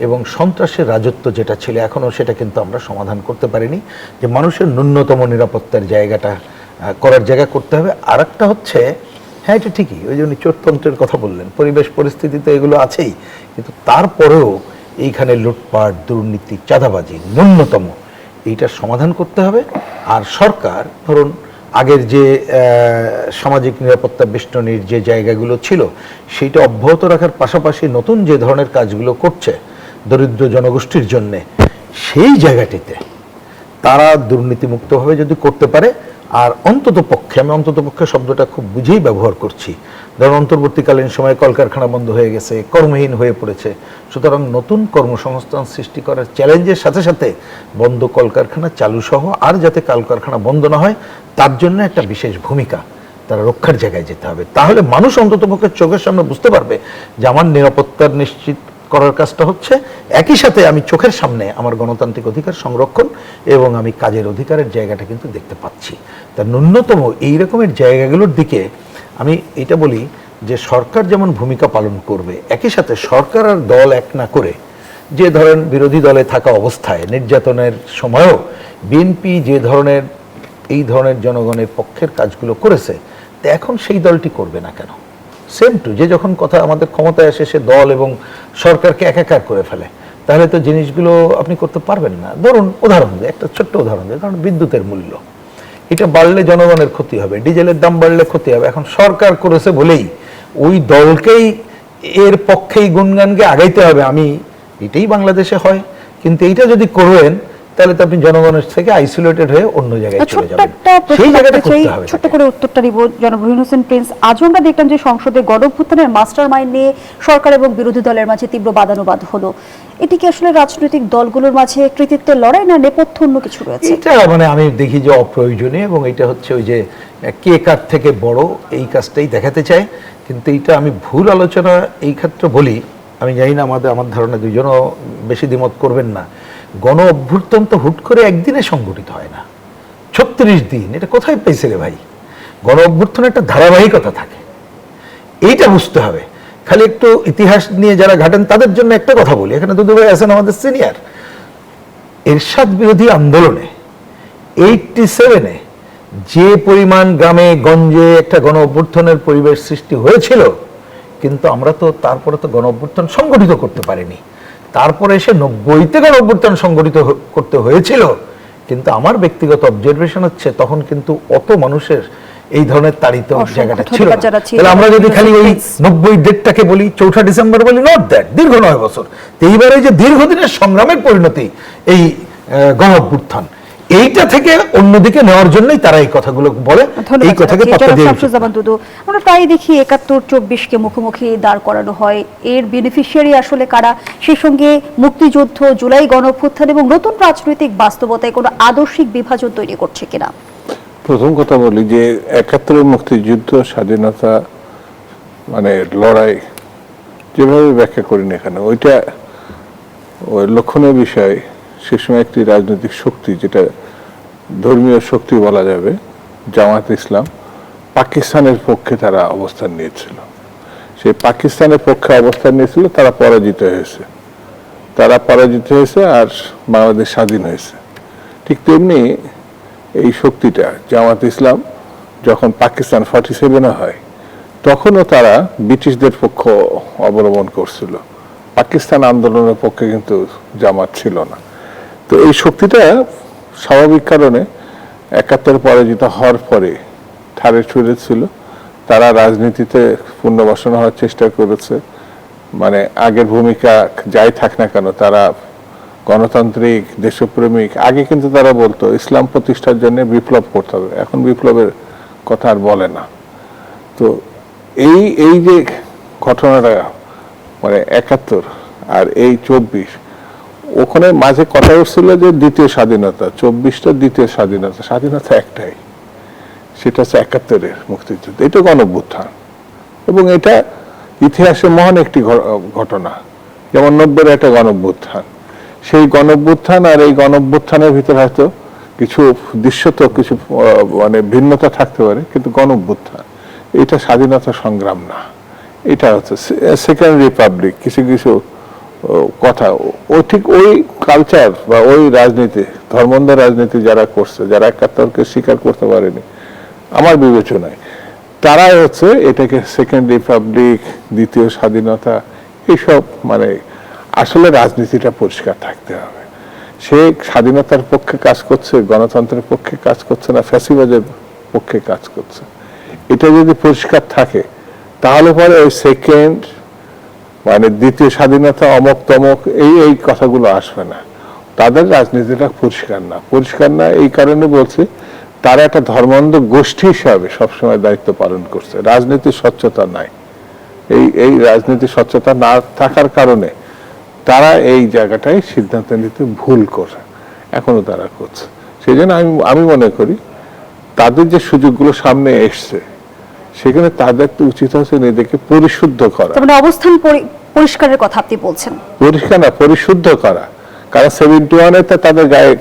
Speaker 2: এবং সন্ত্রাসের রাজত্ব যেটা ছিল, এখনও সেটা কিন্তু আমরা সমাধান করতে পারিনি, যে মানুষের ন্যূনতম নিরাপত্তার জায়গাটা করার জায়গা করতে হবে। আর একটা হচ্ছে, হ্যাঁ এটা ঠিকই, ওই জন্য চোরতন্ত্রের কথা বললেন, পরিবেশ পরিস্থিতিতে এগুলো আছেই, কিন্তু তারপরেও এইখানে লুটপাট, দুর্নীতি, চাঁদাবাজি ন্যূনতম এইটার সমাধান করতে হবে। আর সরকার ধরুন আগের যে সামাজিক নিরাপত্তা বেষ্টনীর যে জায়গাগুলো ছিল সেইটা অব্যাহত রাখার পাশাপাশি নতুন যে ধরনের কাজগুলো করছে দরিদ্র জনগোষ্ঠীর জন্যে, সেই জায়গাটিতে তারা দুর্নীতিমুক্তভাবে যদি করতে পারে, আর অন্তত পক্ষে, আমি অন্তত পক্ষে শব্দটা খুব বুঝেই ব্যবহার করছি, ধরুন অন্তর্বর্তীকালীন সময়ে কলকারখানা বন্ধ হয়ে গেছে, কর্মহীন হয়ে পড়েছে, সুতরাং নতুন কর্মসংস্থান সৃষ্টি করার চ্যালেঞ্জের সাথে সাথে বন্ধ কলকারখানা চালু সহ আর যাতে কলকারখানা বন্ধ না হয় তার জন্য একটা বিশেষ ভূমিকা তারা রক্ষার জায়গায় যেতে হবে। তাহলে মানুষ অন্তত পক্ষে চোখের সামনে বুঝতে পারবে যে আমার নিরাপত্তার নিশ্চিত করার কাজটা হচ্ছে, একই সাথে আমি চোখের সামনে আমার গণতান্ত্রিক অধিকার সংরক্ষণ এবং আমি কাজের অধিকারের জায়গাটা কিন্তু দেখতে পাচ্ছি। তা ন্যূনতম এই রকমের জায়গাগুলোর দিকে আমি এটা বলি যে সরকার যেমন ভূমিকা পালন করবে, একই সাথে সরকার আর দল এক না করে, যে ধরেন বিরোধী দলে থাকা অবস্থায় নির্যাতনের সময়ও বিএনপি যে ধরনের এই ধরনের জনগণের পক্ষের কাজগুলো করেছে, তা এখন সেই দলটি করবে না কেন? সেম টু, যে যখন কথা আমাদের ক্ষমতায় আসে সে দল এবং সরকারকে একাকার করে ফেলে, তাহলে তো জিনিসগুলো আপনি করতে পারবেন না। ধরুন উদাহরণ দিই, একটা ছোট্ট উদাহরণ দিই, কারণ বিদ্যুতের মূল্য এটা বাড়লে জনগণের ক্ষতি হবে, ডিজেলের দাম বাড়লে ক্ষতি হবে। এখন সরকার করেছে বলেই ওই দলকেই এর পক্ষেই গুণগানকে আগাইতে হবে, আমি এটাই বাংলাদেশে হয়। কিন্তু এইটা যদি করবেন তাহলে তো আপনি জনগণের থেকে আইসোলেটেড হয়ে অন্য জায়গায় চলে যাবেন। সেই জায়গাটা করতে হবে।
Speaker 4: ছোট্ট করে উত্তরটা দিব জনাব রহিন হোসেন প্রিন্স। আজ আমরা দেখলাম যে সংসদে গণঅভ্যুত্থানের মাস্টার মাইন্ড নিয়ে সরকার এবং বিরোধী দলের মাঝে তীব্র বাদানুবাদ হলো। এটি কি আসলে রাজনৈতিক দলগুলোর মাঝে কৃতিত্বের লড়াই, না নেপথ্য অন্য কিছু রয়েছে?
Speaker 2: এটা মানে আমি দেখি যে অপ্রয়োজনীয়, এবং এটা হচ্ছে ওই যে কে কার থেকে বড় এই কাজটাই দেখাতে চায়। কিন্তু এটা আমি ভুল আলোচনা এই ক্ষেত্রে বলি, আমি জানি না আমার ধারণা দুইজনও বেশি দ্বিমত করবেন না। গণ অভ্যুত্থান তো হুট করে একদিনে সংগঠিত হয় না, 36 দিন, এটা কোথায় পেয়েছে রে ভাই? গণ অভ্যুত্থানের একটা ধারাবাহিকতা থাকে, এইটা বুঝতে হবে। খালি একটু ইতিহাস নিয়ে যারা ঘাটেন তাদের জন্য একটা কথা বলি, এখানে দুদু ভাই আছেন আমাদের সিনিয়র, এরশাদ বিরোধী আন্দোলনে 87-এ যে পরিমাণ গ্রামে গঞ্জে একটা গণ অভ্যুত্থানের পরিবেশ সৃষ্টি হয়েছিল, কিন্তু আমরা তো তারপরে তো গণ অভ্যুত্থান সংগঠিত করতে পারিনি। তারপরে এসে 90-তে গণঅভ্যুত্থান সংগঠিত করতে হয়েছিল, কিন্তু আমার ব্যক্তিগত অবজারভেশন হচ্ছে তখন কিন্তু অত মানুষের এই ধরনের তাড়িত
Speaker 4: অসংখ্য
Speaker 2: জায়গাটা ছিল
Speaker 4: ধন্যবাদ
Speaker 2: না।
Speaker 4: জানাচ্ছি।
Speaker 2: তাহলে আমরা যদি খালি ওই 90 ডেটটাকে বলি, 4ঠা ডিসেম্বর বলি, নট দ্যাট, দীর্ঘ 9 বছর। তো এইবারে যে দীর্ঘদিনের সংগ্রামের পরিণতি এই গণঅভ্যুত্থান, এইটা থেকে অন্যদিকে নেওয়ার জন্যই তারা এই কথাগুলো বলে, এই কথাকে পাত্তা দিয়ে
Speaker 4: শামসুজ্জামান দুদু, আমরা প্রায় দেখি 71-24 মুখোমুখি দাঁড় করানো হয়। এর বেনিফিশিয়ারি আসলে কারা? সেই সঙ্গে মুক্তিযুদ্ধ, জুলাই গণঅভ্যুত্থান এবং নতুন রাজনৈতিক বাস্তবতায় কোনো আদর্শিক বিভাজন তৈরি করছে কিনা?
Speaker 3: প্রথম কথা বলি যে 71-এর মুক্তিযুদ্ধ, স্বাধীনতা মানে লড়াই যেভাবে ব্যাখ্যা করি না কেন, ওইটা ওই লক্ষণীয় বিষয়। সে সময় একটি রাজনৈতিক শক্তি, যেটা ধর্মীয় শক্তি বলা যাবে, জামাত ইসলাম, পাকিস্তানের পক্ষে তারা অবস্থান নিয়েছিল। সেই পাকিস্তানের পক্ষে অবস্থান নিয়েছিল, তারা পরাজিত হয়েছে আর বাংলাদেশ স্বাধীন হয়েছে। ঠিক তেমনি এই শক্তিটা জামাত ইসলাম যখন পাকিস্তান 47-এ হয়, তখনও তারা ব্রিটিশদের পক্ষ অবলম্বন করছিল। পাকিস্তান আন্দোলনের পক্ষে কিন্তু জামাত ছিল না। তো এই শক্তিটা স্বাভাবিক কারণে 71 পরাজিত হওয়ার পরে ঠাড়ে ছুঁড়েছিল। তারা রাজনীতিতে পুনর্বাসন হওয়ার চেষ্টা করেছে, মানে আগের ভূমিকা যাই থাক না কেন, তারা গণতান্ত্রিক, দেশপ্রেমিক। আগে কিন্তু তারা বলতো ইসলাম প্রতিষ্ঠার জন্য বিপ্লব করতে হবে, এখন বিপ্লবের কথা আর বলে না। তো এই যে ঘটনাটা, মানে 71 আর এই 24, ওখানে মাঝে কথা উঠছিল যে দ্বিতীয় স্বাধীনতা, 24টা দ্বিতীয় স্বাধীনতা। স্বাধীনতা একটাই, সেটা হচ্ছে 71-এর মুক্তিযুদ্ধ। এটা গণঅভ্যুত্থান এবং এটা ইতিহাসে মহান একটি ঘটনা। যেমন 90-এর একটা গণঅভ্যুত্থান, সেই গণঅভ্যুত্থান আর এই গণঅভ্যুত্থানের ভিতরে হয়তো কিছু দৃশ্যত কিছু মানে ভিন্নতা থাকতে পারে, কিন্তু গণঅভ্যুত্থান এটা স্বাধীনতা সংগ্রাম না, এটা হচ্ছে সেকেন্ড রিপাবলিক। কিছু কিছু কথা ও ঠিক ওই কালচার বা ওই রাজনীতি, ধর্মান্ধ রাজনীতি যারা করছে, যারা 71-কে স্বীকার করতে পারেনি আমার বিবেচনায়, তারাই হচ্ছে এটাকে সেকেন্ড রিপাবলিক, দ্বিতীয় স্বাধীনতা, এইসব। মানে আসলে রাজনীতিটা পরিষ্কার থাকতে হবে। সে স্বাধীনতার পক্ষে কাজ করছে, গণতন্ত্রের পক্ষে কাজ করছে না ফ্যাসিবাদের পক্ষে কাজ করছে, এটা যদি পরিষ্কার থাকে তাহলে পরে ওই সেকেন্ড মানে দ্বিতীয় স্বাধীনতা, অমক তমক, এই কথাগুলো আসবে না। তাদের রাজনীতিটা পরিষ্কার না। এই কারণে বলছি, তারা একটা ধর্মান্ধ গোষ্ঠী হিসাবে সবসময় দায়িত্ব পালন করছে। রাজনীতির স্বচ্ছতা নাই। এই রাজনীতির স্বচ্ছতা না থাকার কারণে তারা এই জায়গাটায় সিদ্ধান্ত নিতে ভুল করে, এখনো তারা করছে। সেই জন্য আমি মনে করি তাদের যে সুযোগগুলো সামনে এসছে, সেখানে তাদের তো উচিত হচ্ছে নিজেকে পরিশুদ্ধ করা।
Speaker 4: মানে অবস্থান পরিষ্কারের কথা আপনি বলছেন?
Speaker 3: পরিষ্কার না, পরিশুদ্ধ করা। কারণ 71-এ তাদের গায়ে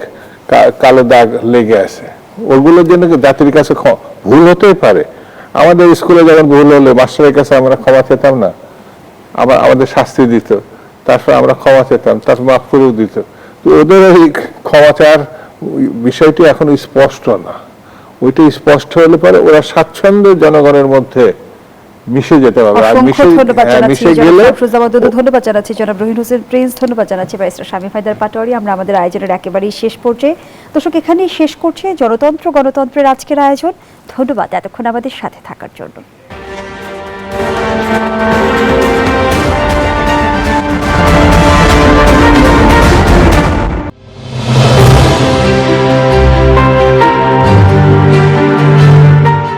Speaker 3: কালো দাগ লেগে আছে, ওগুলোর জন্য জাতির কাছে ভুল হতেই পারে। আমাদের স্কুলে যখন ভুল হলে মাস্টারের কাছে আমরা ক্ষমা চেতাম না, আমাদের শাস্তি দিত, তারপর আমরা ক্ষমা চেতাম, তারপর মাফ করেও দিত। তো ওদের ওই ক্ষমা চাওয়ার বিষয়টি এখন স্পষ্ট না। ওইটা স্পষ্ট হলে পরে ওরা স্বাচ্ছন্দ্য জনগণের মধ্যে মিশে যেতে পারবে। আর মিশে গেলে
Speaker 4: ধন্যবাদ জানাচ্ছি জনাব রহিন হোসেন প্রিন্স, ধন্যবাদ জানাচ্ছি ব্যারিস্টার শামীম হায়দার পাটোয়ারি। আমরা আমাদের আয়োজনের একেবারেই শেষ পর্যায়ে, দর্শক এখানেই শেষ করছে জনতন্ত্র গণতন্ত্রের আজকের আয়োজন। ধন্যবাদ এতক্ষণ আমাদের সাথে থাকার জন্য।